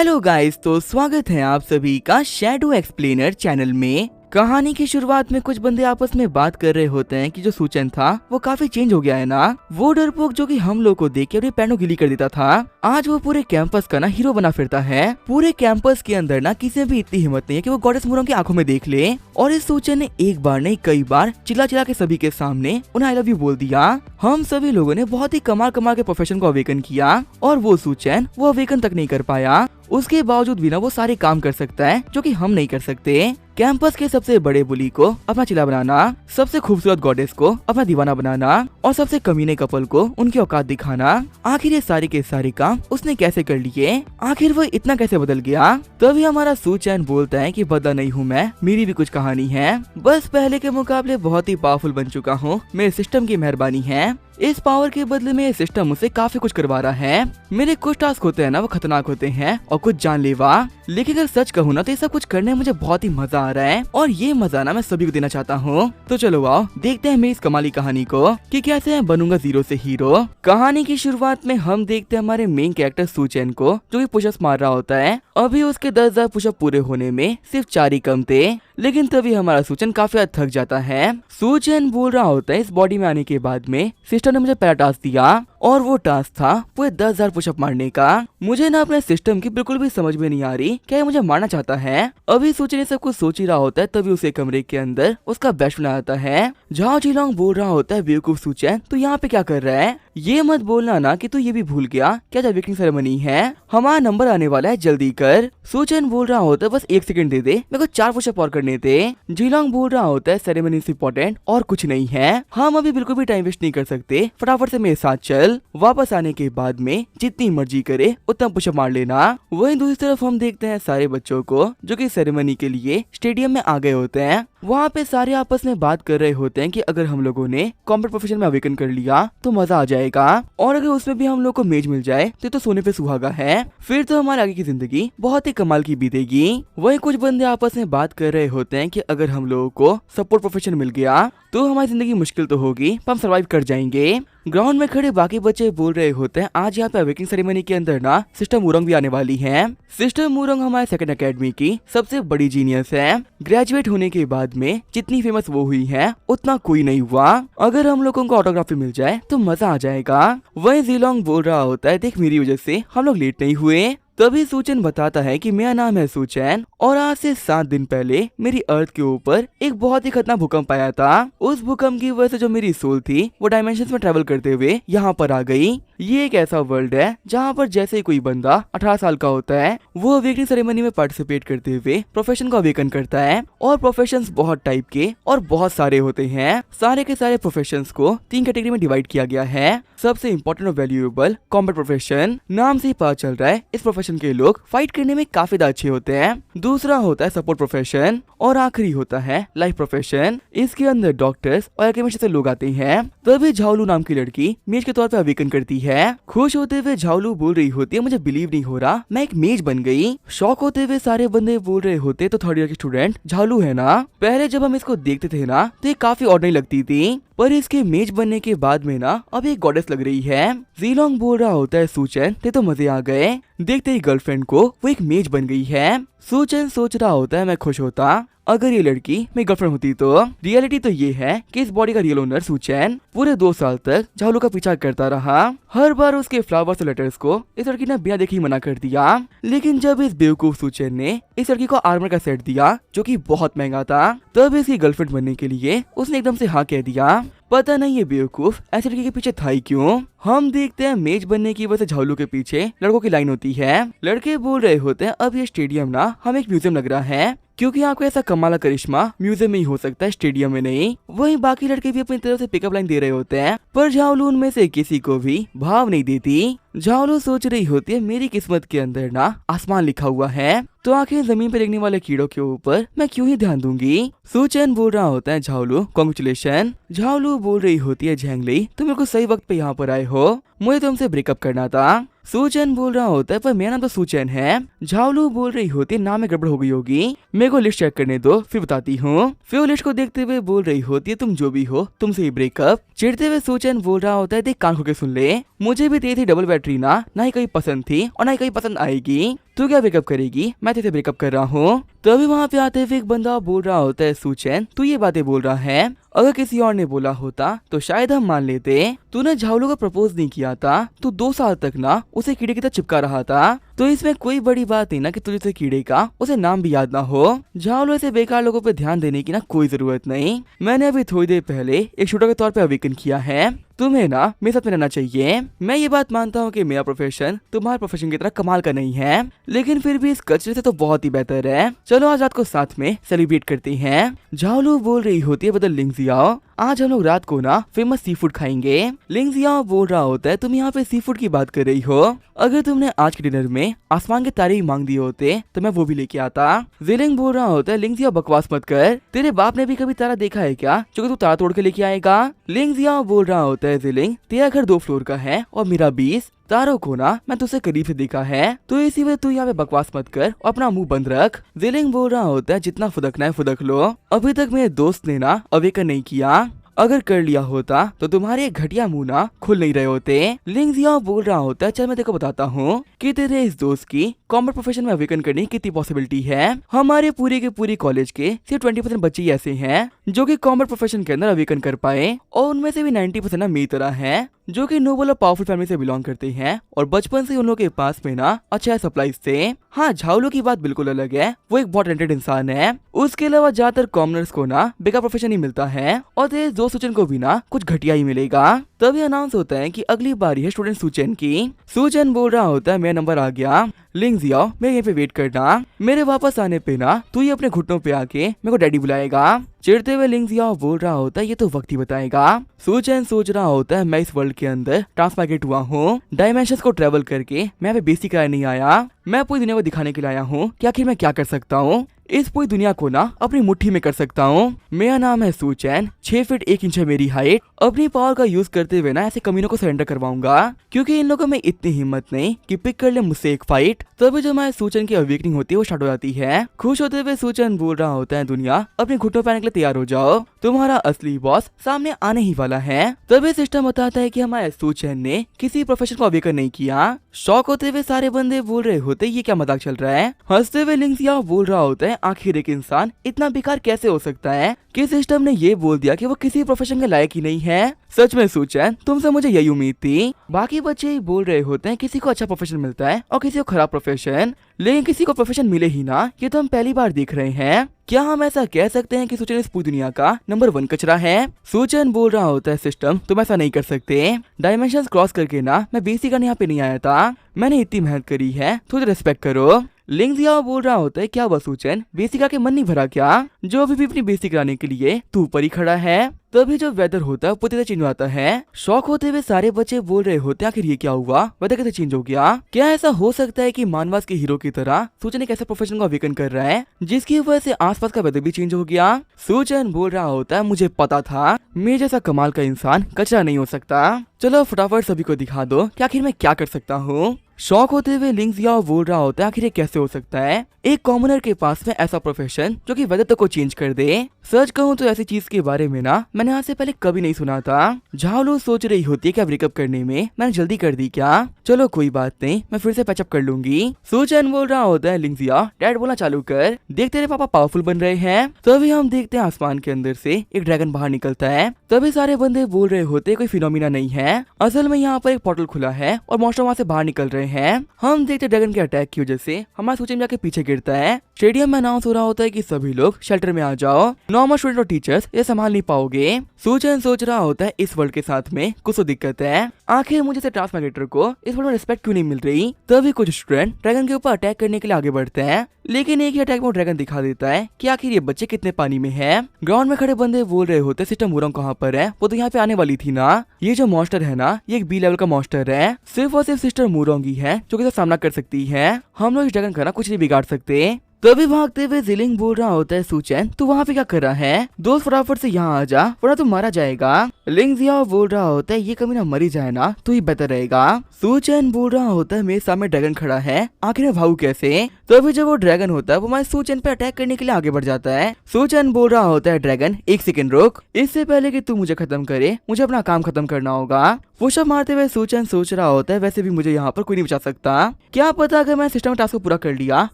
Hello guys, तो स्वागत है आप सभी का शैडो एक्सप्लेनर चैनल में। कहानी की शुरुआत में कुछ बंदे आपस में बात कर रहे होते हैं कि जो सूचन था वो काफी चेंज हो गया है ना। वो डरपोक जो कि हम लोग को देख के अपने पैरों गिली कर देता था, आज वो पूरे कैंपस का ना हीरो बना फिरता है। पूरे कैंपस के अंदर ना किसी में भी इतनी हिम्मत नहीं है कि वो गॉडेस मुरंग की आंखों में देख ले। और इस सूचन ने एक बार नहीं कई बार चिल्ला चिल्ला के सभी के सामने उन्हें आई लव यू बोल दिया। हम सभी लोगों ने बहुत ही कमाल कमाल के प्रोफेशन को अवेकन किया और वो सूचन वो अवेकन तक नहीं कर पाया। उसके बावजूद भी ना वो सारे काम कर सकता है जो कि हम नहीं कर सकते। कैंपस के सबसे बड़े बुली को अपना चिल्ला बनाना, सबसे खूबसूरत गॉडेस को अपना दीवाना बनाना और सबसे कमीने कपल को उनकी औकात दिखाना। आखिर ये सारे के सारे काम उसने कैसे कर लिए? आखिर वो इतना कैसे बदल गया? तभी हमारा सूचन बोलता है कि बदला नहीं हूँ मैं, मेरी भी कुछ कहानी है। बस पहले के मुकाबले बहुत ही पावरफुल बन चुका हूँ, मेरे सिस्टम की मेहरबानी है। इस पावर के बदले में ये सिस्टम मुझसे काफी कुछ करवा रहा है। मेरे कुछ टास्क होते हैं ना वो खतरनाक होते हैं और कुछ जानलेवा, लेकिन अगर सच कहूँ ना तो ये सब कुछ करने में मुझे बहुत ही मजा आ रहा है और ये मजा ना मैं सभी को देना चाहता हूँ। तो चलो आओ देखते हैं मेरी इस कमाली कहानी को कि कैसे मैं बनूंगा जीरो से हीरो। कहानी की शुरुआत में हम देखते हैं हमारे मेन कैरेक्टर सूचन को, जो कि पुशअप्स मार रहा होता है। अभी उसके 10,000 पुशअप पूरे होने में सिर्फ 4 ही कम थे, लेकिन तभी हमारा सूचन काफी हद थक जाता है। सूचन बोल रहा होता है इस बॉडी में आने के बाद में सिस्टम ने मुझे पहला टास्क दिया और वो टास्क था पूरे 10,000 पुशअप मारने का। मुझे ना अपने सिस्टम की बिल्कुल भी समझ में नहीं आ रही क्या ये मुझे मारना चाहता है। अभी सूचन ये सब कुछ सोच ही रहा होता है, तभी उसे कमरे के अंदर उसका बेस्ट फ्रेंड आता है। झाओ जिलोंग बोल रहा होता है, बेवकूफ सूचन तू यहाँ पे क्या कर रहा है? ये मत बोलना ना कि तू ये भी भूल गया क्या जब वेकिंग सेरेमनी है, हमारा नंबर आने वाला है, जल्दी कर। सूचन बोल रहा होता है बस 1 सेकंड दे दे, मेरे को 4 पुशअप और करने दे। जिलोंग बोल रहा होता है सेरेमनी से इम्पोर्टेंट और कुछ नहीं है, हम अभी बिल्कुल भी टाइम वेस्ट नहीं कर सकते, फटाफट से मेरे साथ चल। वापस आने के बाद में जितनी मर्जी करे उतना पुशअप मार लेना। वहीं दूसरी तरफ हम देखते हैं सारे बच्चों को जो कि सेरेमनी के लिए स्टेडियम में आ गए होते हैं। वहाँ पे सारे आपस में बात कर रहे होते हैं कि अगर हम लोगों ने कॉम्बैट प्रोफेशन में अवेकन कर लिया तो मजा आ जाएगा और अगर उसमें भी हम लोग को मेज मिल जाए तो सोने पे सुहागा है, फिर तो हमारे आगे की जिंदगी बहुत ही कमाल की बीतेगी। वहीं कुछ बंदे आपस में बात कर रहे होते हैं कि अगर हम लोगों को सपोर्ट प्रोफेशन मिल गया तो हमारी जिंदगी मुश्किल तो होगी पर हम सर्वाइव कर जाएंगे। ग्राउंड में खड़े बाकी बच्चे बोल रहे होते हैं आज यहाँ पे अवेकिंग सेरेमनी के अंदर ना सिस्टर मुरंग भी आने वाली है। सिस्टर मुरंग हमारे सेकंड एकेडमी की सबसे बड़ी जीनियस है। ग्रेजुएट होने के बाद में जितनी फेमस वो हुई है उतना कोई नहीं हुआ। अगर हम लोगों को ऑटोग्राफी मिल जाए तो मजा आ जाएगा। वहीं जिलोंग बोल रहा होता है देख मेरी वजह से हम लोग लेट नहीं हुए। तभी सूचन बताता है कि मेरा नाम है सूचन और आज से 7 दिन पहले मेरी अर्थ के ऊपर एक बहुत ही खतरनाक भूकंप आया था। उस भूकंप की वजह से जो मेरी सोल थी वो डायमेंशंस में ट्रेवल करते हुए यहाँ पर आ गई। ये एक ऐसा वर्ल्ड है जहाँ पर जैसे ही कोई बंदा 18 साल का होता है वो अवेकनिंग सेरेमनी में पार्टिसिपेट करते हुए प्रोफेशन को अवेकन करता है। और प्रोफेशंस बहुत टाइप के और बहुत सारे होते हैं। सारे के सारे प्रोफेशंस को 3 कैटेगरी में डिवाइड किया गया है। सबसे इम्पोर्टेंट और वैल्यूएबल कॉम्बैट प्रोफेशन, नाम से ही पता चल रहा है इस प्रोफेशन के लोग फाइट करने में काफी अच्छे होते हैं। दूसरा होता है सपोर्ट प्रोफेशन और आखिरी होता है लाइफ प्रोफेशन। इसके अंदर डॉक्टर्स और एकेडमिशियन से लोग आते हैं। तभी झाओलू नाम की लड़की मेज के तौर पर अवेकन करती है। खुश होते हुए झाओलू बोल रही होती है मुझे बिलीव नहीं हो रहा मैं एक मेज बन गई। शॉक होते हुए सारे बंदे बोल रहे होते तो 3rd ईयर की स्टूडेंट झाओलू है ना। पहले जब हम इसको देखते थे ना तो ये काफी ऑर्डिनरी लगती थी, पर इसके मेज बनने के बाद में ना अब एक गॉडेस लग रही है। जिलोंग बोल रहा होता है सूचन ते तो मजे आ गए, देखते ही गर्लफ्रेंड को वो एक मेज बन गई है। सूचन सोच रहा होता है मैं खुश होता अगर ये लड़की मेरी गर्लफ्रेंड होती तो। रियलिटी तो ये है कि इस बॉडी का रियल ओनर सूचन पूरे 2 साल तक झाओलू का पीछा करता रहा। हर बार उसके फ्लावर्स और लेटर्स को इस लड़की ने बिना देखे ही मना कर दिया, लेकिन जब इस बेवकूफ सूचन ने इस लड़की को आर्मर का सेट दिया जो कि बहुत महंगा था, तब इसकी गर्लफ्रेंड बनने के लिए उसने एकदम से हाँ कह दिया। पता नहीं ये बेवकूफ ऐसे लड़की के पीछे था ही क्यों। हम देखते हैं मेज बनने की वजह से झाओलू के पीछे लड़कों की लाइन होती है। लड़के बोल रहे होते हैं अब ये स्टेडियम ना हमें एक म्यूजियम लग रहा है, क्योंकि आपको ऐसा कमाल का करिश्मा म्यूजियम में ही हो सकता है, स्टेडियम में नहीं। वहीं बाकी लड़के भी अपनी तरफ से पिकअप लाइन दे रहे होते हैं, पर झाओलू उनमें से किसी को भी भाव नहीं देती। झाओलू सोच रही होती है मेरी किस्मत के अंदर ना आसमान लिखा हुआ है, तो आखिर जमीन पर रेंगने वाले कीड़ों के ऊपर मैं क्यों ही ध्यान दूंगी। सूचन बोल रहा होता है झाओलू कॉन्ग्रेचुलेशन। झाओलू बोल रही होती है झेंगली तुम मेरे को सही वक्त पे यहाँ पर आए हो, मुझे तुमसे ब्रेकअप करना था। सूचन बोल रहा होता है पर मेरा नाम तो सूचन है। झाओलू बोल रही होती है नाम में गड़बड़ हो गई होगी, मेरे को लिस्ट चेक करने दो फिर बताती हूँ। फिर वो लिस्ट को देखते हुए बोल रही होती है तुम जो भी हो तुमसे ही ब्रेकअप। चिढ़ते हुए सूचन बोल रहा होता है देख कान खोल के सुन ले, मुझे भी तेरी थी डबल बैटरी ना ही कहीं पसंद थी और ना ही कहीं पसंद आएगी। तू क्या ब्रेकअप करेगी, मैं तेरे ब्रेकअप कर रहा हूँ। तभी वहाँ पे आते हुए एक बंदा बोल रहा होता है, सुचेन तू ये बातें बोल रहा है, अगर किसी और ने बोला होता तो शायद हम मान लेते। तूने झावलू को प्रपोज नहीं किया था, तू 2 साल तक ना उसे कीड़े की तरह चिपका रहा था, तो इसमें कोई बड़ी बात नहीं ना कि तुझे उसे कीड़े का उसे नाम भी याद ना हो। झावलू ऐसे बेकार लोगों पे ध्यान देने की ना कोई जरूरत नहीं। मैंने अभी थोड़ी देर पहले एक शूटर के तौर पे अवेकन किया है, तुम्हें ना मेरे साथ में रहना चाहिए। मैं ये बात मानता हूँ कि मेरा प्रोफेशन तुम्हारे प्रोफेशन की तरह कमाल का नहीं है, लेकिन फिर भी इस कचरे से तो बहुत ही बेहतर है। चलो आज रात को साथ में सेलिब्रेट करते हैं। झावलू बोल रही होती है, बदल लिंग जियाओ आज हम लोग रात को ना फेमस सी फूड खाएंगे। लिंग जियाओ बोल रहा होता है, तुम यहाँ पे सी फूड की बात कर रही हो, अगर तुमने आज के डिनर में आसमान के तारे ही मांग दिए होते तो मैं वो भी लेके आता। जिलिंग बोल रहा होता है, लिंग जियाओ बकवास मत कर, तेरे बाप ने भी कभी तारा देखा है क्या जो कि तू तारा तोड़ के लेके आएगा। लिंग जियाओ बोल रहा होता है, जिलिंग तेरा घर 2 फ्लोर का है और मेरा 20, तारों को ना मैं तुझसे करीब से देखा है, तो इसी वजह तू यहाँ पे बकवास मत कर और अपना मुंह बंद रख। जिलिंग बोल रहा होता है, जितना फुदकना है फुदक लो, अभी तक मेरे दोस्त ने ना अवेकन नहीं किया, अगर कर लिया होता तो तुम्हारे घटिया मुंह ना खुल नहीं रहे होते। लिंग जियाओ बोल रहा होता है, चल मैं तेको बताता हूँ कि तेरे इस दोस्त की कॉमर्स प्रोफेशन में अवेकन करने की कितनी पॉसिबिलिटी है। हमारे पूरे के पूरे कॉलेज के सिर्फ 20% बच्चे ही ऐसे हैं जो कि कॉमर्स प्रोफेशन के अंदर अवेकन कर पाए, और उनमें से भी 90% ना मेरी तरह है जो कि नोबल और पावरफुल फैमिली से बिलोंग करते हैं, और बचपन से उन लोगों के पास में ना अच्छा सप्लाईज थे। हाँ, झावलू की बात बिल्कुल अलग है, वो एक बहुत टैलेंटेड इंसान है। उसके अलावा ज्यादातर कॉमनर्स को ना बेकार प्रोफेशन ही मिलता है, और तेरे दोस्त सुचेन को भी ना कुछ घटिया ही मिलेगा। तभी अनाउंस होता है कि अगली बारी है स्टूडेंट सुचेन की। सुचेन बोल रहा होता है, मेरा नंबर आ गया, लिंग जियाओ मेरे यहाँ पे वेट करना, मेरे वापस आने पे ना तू ही अपने घुटनों पे आके मेरे को डैडी बुलाएगा। चिढ़ते हुए लिंग जियाओ बोल रहा होता है, ये तो वक्त ही बताएगा। सुचेन सोच रहा होता है, मैं इस वर्ल्ड के अंदर ट्रांसमाइग्रेट हुआ हूँ, डायमेंशंस को ट्रेवल करके मैं यहाँ पे बेसिक कराने नहीं आया, मैं पूरी दुनिया को दिखाने के लिए आया हूँ कि आखिर मैं क्या कर सकता हूँ, इस पूरी दुनिया को ना अपनी मुट्ठी में कर सकता हूँ। मेरा नाम है सुचेन, 6 फीट 1 इंच है मेरी हाइट, अपनी पावर का यूज करते हुए ना ऐसे कमीनों को सरेंडर करवाऊंगा, क्योंकि इन लोगों में इतनी हिम्मत नहीं कि पिक कर ले मुझसे एक फाइट। तभी जो हमारे सुचेन की अवेकनिंग होती है वो स्टार्ट हो जाती है। खुश होते हुए सुचेन बोल रहा होता है, दुनिया अपने घुटनों पे आने के लिए तैयार हो जाओ, तुम्हारा असली बॉस सामने आने ही वाला है। तभी सिस्टम बताता है कि हमारे सुचेन ने किसी प्रोफेशन को अवेकन नहीं किया। शॉक होते हुए सारे बंदे बोल रहे होते, ये क्या मजाक चल रहा है। हंसते हुए लिंग जियाओ बोल रहा होता है, आखिर एक इंसान इतना बेकार कैसे हो सकता है कि सिस्टम ने ये बोल दिया कि वो किसी प्रोफेशन के लायक ही नहीं है। सच में सुचेन, तुमसे मुझे यही उम्मीद थी। बाकी बच्चे ही बोल रहे होते हैं, किसी को अच्छा प्रोफेशन मिलता है और किसी को खराब प्रोफेशन, लेकिन किसी को प्रोफेशन मिले ही ना, ये तो हम पहली बार देख रहे हैं। क्या हम ऐसा कह सकते हैं कि सुचेन इस पूरी दुनिया का नंबर 1 कचरा है। सुचेन बोल रहा होता है, सिस्टम तुम ऐसा नहीं कर सकते, डायमेंशंस क्रॉस करके ना मैं बेसिक करने यहाँ पे नहीं आया था, मैंने इतनी मेहनत करी है, थोड़ी रेस्पेक्ट करो। लिंग जियाओ बोल रहा होता है, क्या हुआ सुचेन, बेसिक आके मन नहीं भरा क्या, जो अभी भी अपनी बेसिक आने के लिए तू ऊपर ही खड़ा है। तभी जो वेदर होता है वो पूरी तरह चेंज होता है। शॉक होते हुए सारे बच्चे बोल रहे होते हैं, आखिर ये क्या हुआ, वेदर कैसे चेंज हो गया, क्या ऐसा हो सकता है कि मानवास के हीरो की तरह सुचेन एक ऐसे प्रोफेशन को अवेकन कर रहा है जिसकी वजह से आसपास का वेदर भी चेंज हो गया। सुचेन बोल रहा होता है, मुझे पता था मेरे जैसा कमाल का इंसान कचरा नहीं हो सकता, चलो फटाफट सभी को दिखा दो कि आखिर मैं क्या कर सकता हूँ। शॉक होते हुए लिंग जियाओ बोल रहा होता है, आखिर ये कैसे हो सकता है, एक कॉमनर के पास में ऐसा प्रोफेशन जो कि वेदर तक को चेंज कर दे। सच कहूँ तो ऐसी चीज के बारे में ना मैंने आज से पहले कभी नहीं सुना था। झावलू सोच रही होती है, क्या ब्रेकअप करने में मैंने जल्दी कर दी क्या, चलो कोई बात नहीं, मैं फिर से पैचअप कर लूंगी। सुचेन बोल रहा होता है, लिंग जियाओ डैड बोलना चालू कर, देख तेरे पापा पावरफुल बन रहे हैं। तभी हम देखते हैं आसमान के अंदर से एक ड्रैगन बाहर निकलता है। तभी सारे बंदे बोल रहे होते कोई फिनोमिना नहीं है, असल में यहाँ पर एक पोर्टल खुला है और मॉन्स्टर वहाँ से बाहर निकल रहे हैं। हम देखते ड्रैगन के अटैक की वजह से हमारा सुचेन जाके पीछे गिरता है। स्टेडियम में अनाउंस हो रहा होता है कि सभी लोग शेल्टर में आ जाओ, नॉर्मल स्टूडेंट और टीचर्स ये संभाल नहीं पाओगे। सुचेन सोच रहा होता है, इस वर्ल्ड के साथ में कुछ तो दिक्कत है, आखिर मुझे से ट्रांसमाइग्रेटर को इस वर्ल्ड में रिस्पेक्ट क्यों नहीं मिल रही। तभी कुछ स्टूडेंट ड्रैगन के ऊपर अटैक करने के लिए आगे बढ़ते हैं, लेकिन एक ही अटैक में ड्रैगन दिखा देता है कि आखिर ये बच्चे कितने पानी में है। ग्राउंड में खड़े बंदे बोल रहे होते, सिस्टर मूरंग कहाँ पर है, वो तो यहाँ पे आने वाली थी ना, ये जो मॉन्स्टर है ना ये एक बी लेवल का मॉन्स्टर है, सिर्फ और सिर्फ सिस्टर मूरंग ही है जो कि सामना कर सकती है, हम लोग इस ड्रैगन का ना कुछ नहीं बिगाड़ सकते। तभी भागते हुए जिलिंग बोल रहा होता है सूचन तू वहाँ पे क्या कर रहा है, दोस्त फटाफट से यहाँ आ जा वरना तू मारा जाएगा। लिंग जियाओ बोल रहा होता है ये कमीना मरी जाए ना तो ही बेहतर रहेगा। सूचन बोल रहा होता है मेरे सामने ड्रैगन खड़ा है आखिर मैं भागू कैसे। तभी जब वो ड्रैगन होता है वो हमारे सूचन पे अटैक करने के लिए आगे बढ़ जाता है। सूचन बोल रहा होता है ड्रैगन एक सेकंड रुक, इससे पहले कि तू मुझे खत्म करे मुझे अपना काम खत्म करना होगा। पुशअप मारते हुए सूचन सोच रहा होता है वैसे भी मुझे यहाँ पर कोई नहीं बचा सकता, क्या पता अगर मैं सिस्टम टास्क को पूरा कर लिया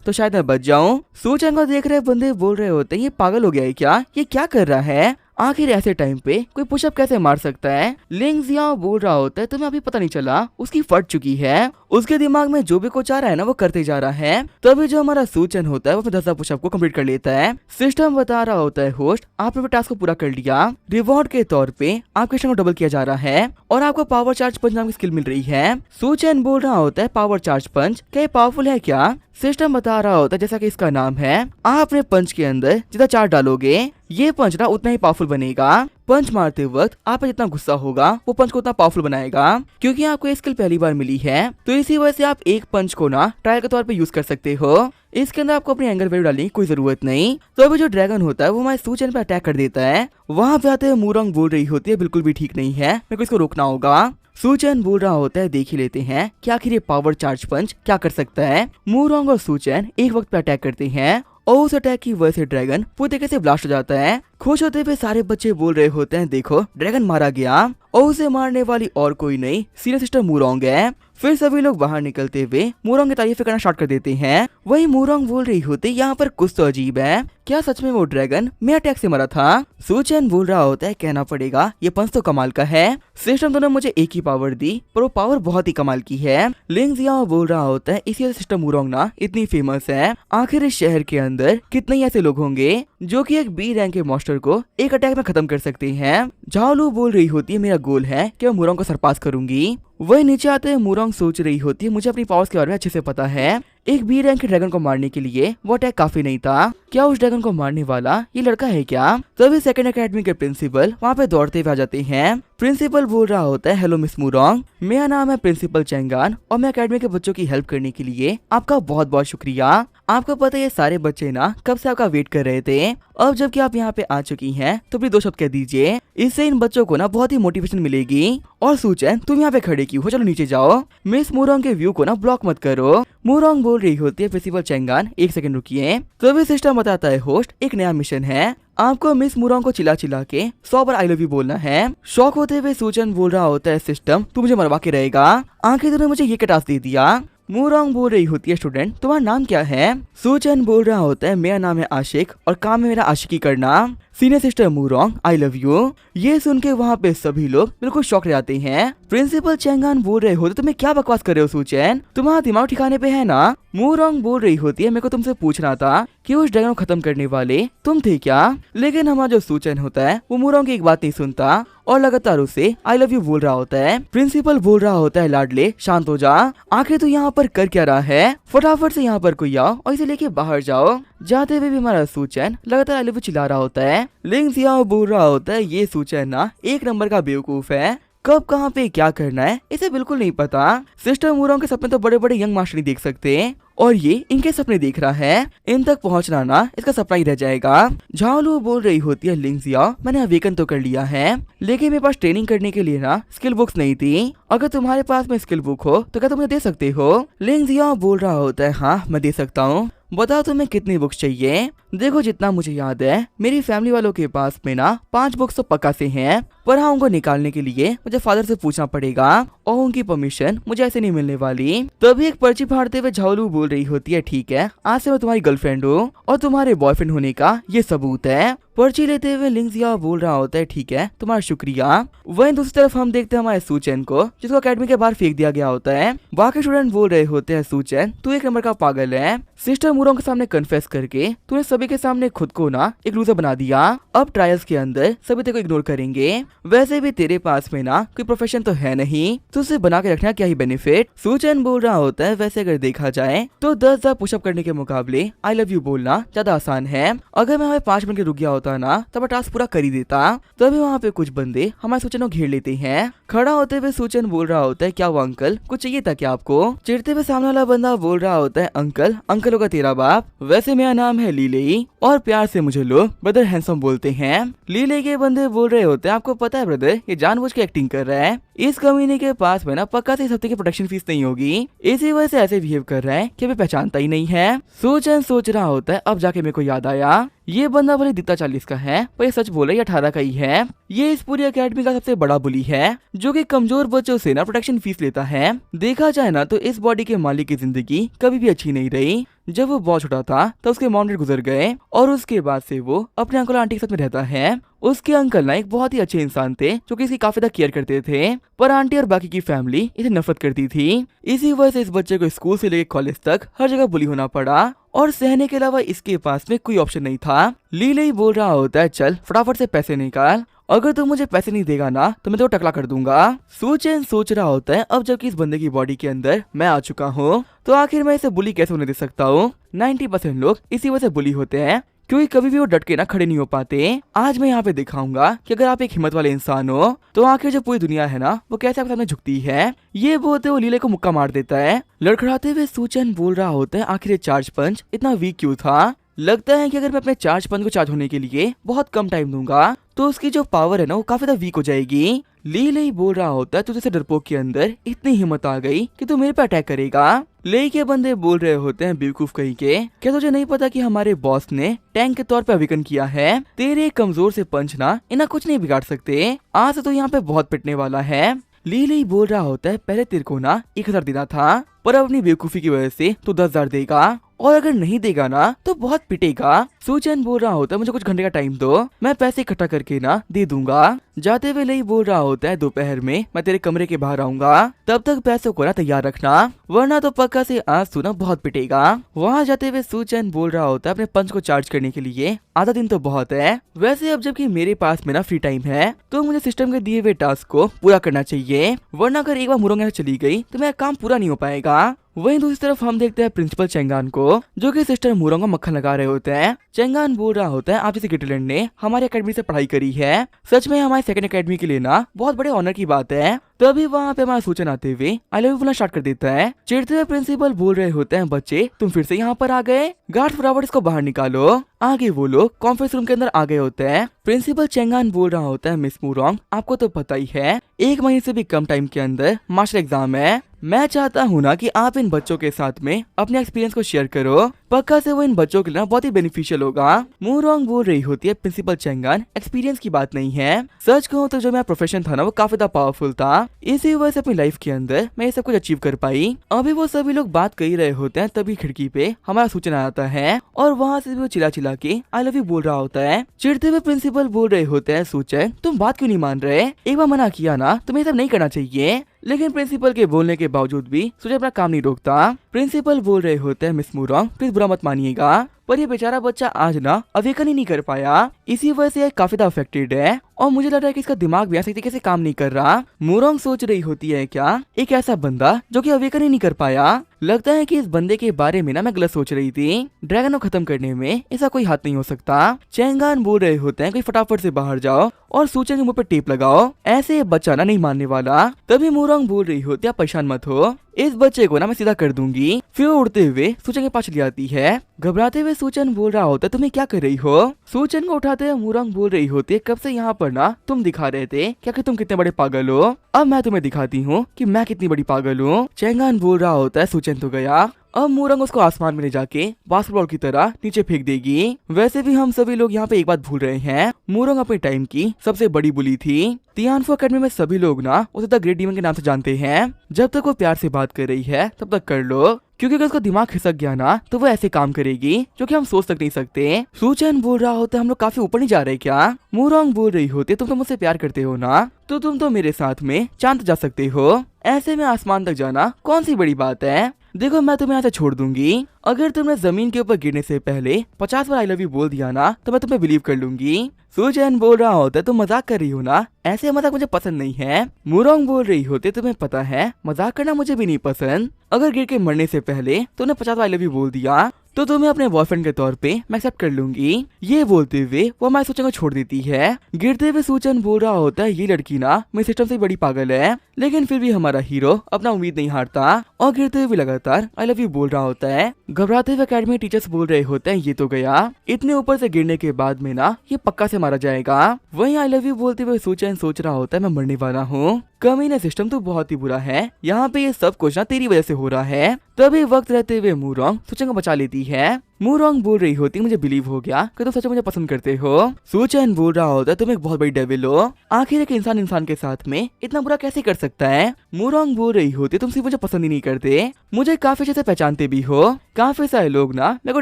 तो शायद मैं बच जाऊं। सूचन को देख रहे बंदे बोल रहे होते हैं ये पागल हो गया है क्या, ये क्या कर रहा है, आखिर ऐसे टाइम पे कोई पुशअप कैसे मार सकता है। लिंग जियाओ बोल रहा होता है तुम्हें अभी पता नहीं चला उसकी फट चुकी है, उसके दिमाग में जो भी कुछ आ रहा है ना वो करते जा रहा है। तभी जो हमारा सूचन होता है वो 10 पुशअप को कंप्लीट कर लेता है। सिस्टम बता रहा होता है होस्ट आपने भी टास्क को पूरा कर लिया, रिवॉर्ड के तौर पे आपके स्टैमिना को डबल किया जा रहा है और आपको पावर चार्ज पंच नाम की स्किल मिल रही है। सूचन बोल रहा होता है पावर चार्ज पंच क्या ये पावरफुल है क्या। सिस्टम बता रहा होता है जैसा कि इसका नाम है आप अपने पंच के अंदर जितना चार्ज डालोगे ये पंच ना उतना ही पावरफुल बनेगा। पंच मारते वक्त आप जितना गुस्सा होगा वो पंच को उतना पावरफुल बनाएगा। क्योंकि आपको ये स्किल पहली बार मिली है तो इसी वजह से आप एक पंच को ना ट्रायल के तौर पे यूज कर सकते हो, इसके अंदर आपको अपनी एंगल वैल्यू डालने की कोई जरूरत नहीं। तो अभी जो ड्रैगन होता है वो हमारे सूचन पे अटैक कर देता है। वहाँ पे आते हुए मूरंग बोल रही होती है बिल्कुल भी ठीक नहीं है मेरे को इसको रोकना होगा। सूचन बोल रहा होता है देख ही लेते हैं कि आखिर ये पावर चार्ज पंच क्या कर सकता है। मूरंग और सूचन एक वक्त पे अटैक करते हैं और उस अटैक की वजह से ड्रैगन पूरी तरीके से ब्लास्ट हो जाता है। खुश होते हुए सारे बच्चे बोल रहे होते हैं देखो ड्रैगन मारा गया और उसे मारने वाली और कोई नहीं सीनियर सिस्टर मूरंग है। फिर सभी लोग बाहर निकलते हुए मूरंग की तारीफ करना स्टार्ट कर देते हैं। वही मूरंग बोल रही होती यहाँ पर कुछ तो अजीब है, क्या सच में वो ड्रैगन मेरे अटैक से मरा था। सूचन बोल रहा होता है कहना पड़ेगा ये पंच तो कमाल का है, सिस्टम तो ने मुझे एक ही पावर दी पर वो पावर बहुत ही कमाल की है। लिंग जियाओ बोल रहा होता है इसी सिस्टर मूरंग ना इतनी फेमस है, आखिर इस शहर के अंदर कितने ही ऐसे लोग होंगे जो कि एक बी रैंक के मॉन्स्टर को एक अटैक में खत्म कर सकते हैं। झालू बोल रही होती है मेरा गोल है कि मैं मूरंग को सरपास करूंगी। वही नीचे आते हुए मूरंग सोच रही होती है मुझे अपनी पावर्स के बारे में अच्छे से पता है, एक बी रैंक के ड्रैगन को मारने के लिए वो अटैक काफी नहीं था, क्या उस ड्रैगन को मारने वाला ये लड़का है क्या। तभी सेकंड एकेडमी के प्रिंसिपल वहाँ पे दौड़ते हुए आ जाते हैं। प्रिंसिपल बोल रहा होता है हेलो मिस मूरंग, मेरा नाम है प्रिंसिपल चेंगान और मैं एकेडमी के बच्चों की हेल्प करने के लिए आपका बहुत बहुत शुक्रिया। आपको पता है ये सारे बच्चे ना कब से आपका वेट कर रहे थे, अब जबकि आप यहाँ पे आ चुकी हैं तो अपनी 2 शब्द कह दीजिए, इससे इन बच्चों को ना बहुत ही मोटिवेशन मिलेगी। और सूचन तुम यहाँ पे खड़े क्यों हो, चलो नीचे जाओ, मिस मूरंग के व्यू को ना ब्लॉक मत करो। मूरंग बोल रही होती है प्रिंसिपल चेंगान एक सेकंड रुकिए। तभी सिस्टम बताता है होस्ट एक नया मिशन है, आपको मिस मूरंग को चिल्ला चिल्ला के 100 बार आई लव यू बोलना है। शौक होते हुए सूचन बोल रहा होता है सिस्टम तू मुझे मरवा के रहेगा, आखिर तूने मुझे ये क्या टास्क दे दिया। मूरंग बोल रही होती है स्टूडेंट तुम्हारा नाम क्या है। सूचन बोल रहा होता है मेरा नाम है आशिक और काम है मेरा आशिकी करना। Senior sister Moorang I love you. ये सुन के वहाँ पे सभी लोग बिल्कुल शॉक रह जाते हैं। प्रिंसिपल चेंगान बोल रहे होते तुम्हें क्या बकवास कर रहे हो सूचन, तुम्हारा दिमाग ठिकाने पे है ना। मूरंग बोल रही होती है मेरे को तुमसे पूछना था कि उस ड्रैगन को खत्म करने वाले तुम थे क्या, लेकिन हमारा जो सूचन होता है वो मूरंग की एक बात नहीं सुनता और लगातार उसे आई लव यू बोल रहा होता है। प्रिंसिपल बोल रहा होता है लाडले शांत हो जा, आखिर तू यहाँ पर कर क्या रहा है, फटाफट से यहाँ पर कोई आओ और इसे लेके बाहर जाओ। जाते हुए भी हमारा सूचन लगातार आई लव यू चिल्ला रहा होता है। लिंग जियाओ बोल रहा होता है ये सूचन ना एक नंबर का बेवकूफ है, कब कहाँ पे क्या करना है इसे बिल्कुल नहीं पता। सिस्टर मूरंग के सपने तो बड़े बड़े यंग मास्टर नहीं देख सकते और ये इनके सपने देख रहा है, इन तक पहुंचना ना इसका सपना ही रह जाएगा। झालू बोल रही होती है लिंग जियाओ मैंने अवेकन तो कर लिया है लेकिन मेरे पास ट्रेनिंग करने के लिए ना स्किल बुक्स नहीं थी, अगर तुम्हारे पास में स्किल बुक हो तो क्या तुम मुझे दे सकते हो। लिंग जियाओ बोल रहा होता है हाँ मैं दे सकता हूँ, बताओ तुम्हें कितनी बुक्स चाहिए। देखो जितना मुझे याद है मेरी फैमिली वालों के पास में ना 5 बुक्स तो पक्का से हैं, पर हाँ उनको निकालने के लिए मुझे फादर से पूछना पड़ेगा और उनकी परमिशन मुझे ऐसे नहीं मिलने वाली। तभी एक पर्ची फाड़ते हुए झालू बोल रही होती है ठीक है आज से मैं तुम्हारी गर्लफ्रेंड हूँ और तुम्हारे बॉयफ्रेंड होने का ये सबूत है। पर्ची लेते हुए लिंग जियाओ बोल रहा होता है ठीक है तुम्हारा शुक्रिया। वहीं दूसरी तरफ हम देखते हैं हमारे सूचन को जिसको अकेडमी के बाहर फेंक दिया गया होता है। बाकी स्टूडेंट बोल रहे होते हैं सूचन तू एक नंबर का पागल है, सिस्टर मूरंग के सामने कन्फेस करके तूने सभी के सामने खुद को ना एक लूजर बना दिया, अब ट्रायल्स के अंदर सभी तेरे को इग्नोर करेंगे। वैसे भी तेरे पास में ना कोई प्रोफेशन तो है नहीं, तो उसे बना के रखना क्या ही बेनिफिट। सूचन बोल रहा होता है वैसे अगर देखा जाए तो 10,000 पुशअप करने के मुकाबले आई लव यू बोलना ज्यादा आसान है। अगर मैं हमें 5 मिनट के रुक गया होता ना तब टास्क पूरा कर ही देता। तभी वहाँ पे कुछ बंदे हमारे सूचन को घेर लेते हैं। खड़ा होते हुए सूचन बोल रहा होता है क्या वो अंकल कुछ चाहिए था क्या आपको। चिढ़ते हुए सामने वाला बंदा बोल रहा होता है अंकल, अंकल होगा तेरा बाप। वैसे मेरा नाम है लीले और प्यार से मुझे लोग ब्रदर हैंडसम बोलते हैं। लीले के बंदे बोल रहे होते हैं आपको पता है ब्रदर ये जानबूझ के एक्टिंग कर रहा है, इस कमीने के पास में ना पक्का से इस हफ्ते की प्रोटेक्शन फीस नहीं होगी, इसी वजह से ऐसे बिहेव कर रहा है कि अभी पहचानता ही नहीं है। सूचन सोच रहा होता है अब जाके मेरे को याद आया ये बंदा भले दिखता 40 का है पर ये सच बोले 18 का ही है। ये इस पूरी एकेडमी का सबसे बड़ा बुली है जो कि कमजोर बच्चों से ना प्रोटेक्शन फीस लेता है। देखा जाए ना तो इस बॉडी के मालिक की जिंदगी कभी भी अच्छी नहीं रही। जब वो बहुत छोटा था तो उसके मॉम डैड गुजर गए और उसके बाद से वो अपने अंकल आंटी के साथ में रहता है। उसके अंकल ना एक बहुत ही अच्छे इंसान थे जो कि इसकी काफी ज्यादा केयर करते थे, पर आंटी और बाकी की फैमिली इसे नफरत करती थी। इसी वजह से इस बच्चे को स्कूल से लेकर कॉलेज तक हर जगह बुली होना पड़ा और सहने के अलावा इसके पास में कोई ऑप्शन नहीं था। लीले ही बोल रहा होता है चल फटाफट से पैसे निकाल, अगर तू मुझे पैसे नहीं देगा ना तो मैं तो टकला कर दूंगा। सूचन सोच रहा होता है अब जबकि इस बंदे की बॉडी के अंदर मैं आ चुका हूँ तो आखिर मैं इसे बुली कैसे होने दे सकता हूँ। 90% लोग इसी वजह से बुली होते हैं क्योंकि कभी भी वो डट के ना खड़े नहीं हो पाते। आज मैं यहाँ पे दिखाऊंगा कि अगर आप एक हिम्मत वाले इंसान हो तो आखिर जो पूरी दुनिया है ना वो कैसे आपके सामने झुकती है। ये बोलते वो लीले को मुक्का मार देता है। लड़खड़ाते हुए सूचन बोल रहा होता है आखिर ये चार्ज पंच इतना वीक क्यों था। लगता है कि अगर मैं अपने चार्ज पंच को चार्ज होने के लिए बहुत कम टाइम दूंगा तो उसकी जो पावर है ना वो काफी ज्यादा वीक हो जाएगी। लीले ही बोल रहा होता है तुझे से डरपोक के अंदर इतनी हिम्मत आ गई कि तू मेरे पे अटैक करेगा। ले के बंदे बोल रहे होते हैं बेवकूफ कहीं के, क्या तुझे नहीं पता कि हमारे बॉस ने टैंक के तौर पे अवेकन किया है। तेरे कमजोर से पंच ना इन्हें कुछ नहीं बिगाड़ सकते, आज तो यहाँ पे बहुत पिटने वाला है। लीले ही बोल रहा होता है पहले तेरे को ना 1000 देना था पर अब अपनी बेवकूफी की वजह से तू 10,000 देगा और अगर नहीं देगा ना तो बहुत पिटेगा। सूचन बोल रहा होता है मुझे कुछ घंटे का टाइम दो, मैं पैसे इकट्ठा करके ना दे दूंगा। जाते हुए नहीं बोल रहा होता है दोपहर में मैं तेरे कमरे के बाहर आऊंगा, तब तक पैसों को ना तैयार रखना वरना तो पक्का से आज तू ना बहुत पिटेगा। वहाँ जाते हुए सूचन बोल रहा होता है अपने पंच को चार्ज करने के लिए आधा दिन तो बहुत है। वैसे अब जबकि मेरे पास में ना फ्री टाइम है तो मुझे सिस्टम के दिए हुए टास्क को पूरा करना चाहिए, वरना अगर एक बार मुरंग यहाँ चली गई तो मेरा काम पूरा नहीं हो पाएगा। वहीं दूसरी तरफ हम देखते हैं प्रिंसिपल चेंगान को जो कि सिस्टर मुरंग का मक्खन लगा रहे होते हैं। चेंगान बोल रहा होता है आप जैसे गिटलैंड ने हमारे एकेडमी से पढ़ाई करी है, सच में हमारे सेकंड एकेडमी के लिए ना बहुत बड़े ऑनर की बात है। तभी वहाँ पे हमारा सूचन आते हुए आई लव यू बोलना स्टार्ट कर देता है। चिढ़ते हुए प्रिंसिपल बोल रहे होते हैं बच्चे तुम फिर से यहाँ पर आ गए, गार्ड फटाफट इसको बाहर निकालो। आगे वो लोग कॉन्फ्रेंस रूम के अंदर आ गए होते हैं। प्रिंसिपल चेंगान बोल रहा होता है मिस मुरंग आपको तो पता ही है 1 महीने से भी कम टाइम के अंदर मास्टर एग्जाम है, मैं चाहता हूँ ना कि आप इन बच्चों के साथ में अपने एक्सपीरियंस को शेयर करो, पक्का से वो इन बच्चों के लिए बहुत ही बेनिफिशियल होगा। मुरंग बोल रही होती है प्रिंसिपल चेंगान एक्सपीरियंस की बात नहीं है, सच कहूँ तो जो मेरा प्रोफेशन था ना वो काफी ज्यादा पावरफुल था, इसी वजह से अपनी लाइफ के अंदर मैं ये सब कुछ अचीव कर पाई। अभी वो सभी लोग बात कर ही रहे होते हैं तभी खिड़की पे हमारा सूचन आता है और वहाँ से भी वो चिल्ला चिल्ला के आई लव यू बोल रहा होता है। चिढ़ते हुए प्रिंसिपल बोल रहे होते हैं सूचन तुम बात क्यों नहीं मान रहे, एक बार मना किया ना तुम्हें सब नहीं करना चाहिए। लेकिन प्रिंसिपल के बोलने के बावजूद भी सूचन अपना काम नहीं रोकता। प्रिंसिपल बोल रहे होते हैं मिस मुरंग प्लीज बुरा मत मानिएगा पर ये बेचारा बच्चा आज ना अवेकन ही नहीं कर पाया, इसी वजह से काफी ज्यादा अफेक्टेड है और मुझे लग रहा है कि इसका दिमाग भी ऐसे तरीके से काम नहीं कर रहा। मुरंग सोच रही होती है क्या एक ऐसा बंदा जो कि अवेकन ही नहीं कर पाया, लगता है कि इस बंदे के बारे में ना मैं गलत सोच रही थी, ड्रैगन को खत्म करने में ऐसा कोई हाथ नहीं हो सकता। चेंगान बोल रहे होते हैं कि फटाफट से बाहर जाओ और सूचन के मुंह पे टेप लगाओ, ऐसे ये बच्चा ना नहीं मानने वाला। तभी मुरंग बोल रही होती है परेशान मत हो, इस बच्चे को ना मैं सीधा कर दूंगी। फिर वो उड़ते हुए सूचन के पास चली आती है। घबराते हुए सूचन बोल रहा होता है तुम्हें क्या कर रही हो। सूचन को उठाते हुए मुरंग बोल रही होती है कब से यहाँ पर ना तुम दिखा रहे थे क्या कि तुम कितने बड़े पागल हो, अब मैं तुम्हें दिखाती हूँ कि मैं कितनी बड़ी पागल हूँ। चेंगान बोल रहा होता है सूचन तो गया, अब मुरंग उसको आसमान में ले जाके बास्केटबॉल की तरह नीचे फेंक देगी। वैसे भी हम सभी लोग यहाँ पे एक बात भूल रहे हैं, मुरंग अपने टाइम की सबसे बड़ी बुली थी। तियानफो एकेडमी में सभी लोग ना उसे द ग्रेट डीमन के नाम से जानते हैं। जब तक वो प्यार से बात कर रही है तब तक कर लो, क्योंकि अगर उसका दिमाग खिसक गया ना तो वो ऐसे काम करेगी जो कि हम सोच तक नहीं सकते। सूचन बोल रहा होता है हम लोग काफी ऊपर नहीं जा रहे क्या। मुरंग बोल रही होती है तुम तो मुझसे प्यार करते हो ना, तो तुम तो मेरे साथ में चांद जा सकते हो, ऐसे में आसमान तक जाना कौन सी बड़ी बात है। देखो मैं तुम्हें यहाँ से छोड़ दूंगी, अगर तुमने जमीन के ऊपर गिरने से पहले 50 बार आई लव यू बोल दिया ना तो मैं तुम्हें बिलीव कर लूंगी। सुचेन बोल रहा होता है तुम मजाक कर रही हो ना, ऐसे मजाक मुझे पसंद नहीं है। मुरोंग बोल रही होती तुम्हें पता है मजाक करना मुझे भी नहीं पसंद, अगर गिर के मरने से पहले तुमने 50 बार आई लव यू बोल दिया तो तुम्हें अपने बॉयफ्रेंड के तौर पे मैं एक्सेप्ट कर लूंगी। ये बोलते हुए वो हमारे सुचेन को छोड़ देती है। गिरते हुए सुचेन बोल रहा होता है ये लड़की ना मेरे सिस्टम से बड़ी पागल है, लेकिन फिर भी हमारा हीरो अपना उम्मीद नहीं हारता और गिरते हुए लगातार आई लव यू बोल रहा होता है। घबराते हुए अकेडमी टीचर्स बोल रहे होते हैं ये तो गया, इतने ऊपर से गिरने के बाद में ना ये पक्का से मारा जाएगा। वहीं आई लव यू बोलते हुए सुचेन सोच रहा होता है मैं मरने वाला हूँ, कमीना सिस्टम तो बहुत ही बुरा है, यहाँ पे ये सब कुछ ना तेरी वजह से हो रहा है। तभी वक्त रहते हुए मुरोंग सुचेन को बचा लेती है। मुरोंग बोल रही होती मुझे बिलीव हो गया कि तुम सच में मुझे पसंद करते हो। सुचेन बोल रहा होता है तुम एक बहुत बड़ी डेविल हो, आखिर एक इंसान इंसान के साथ में इतना बुरा कैसे कर सकता है। मुरोंग बोल रही होती तुम सिर्फ मुझे पसंद ही नहीं करते, मुझे काफी अच्छे से पहचानते भी हो, काफी सारे लोग ना मेरे को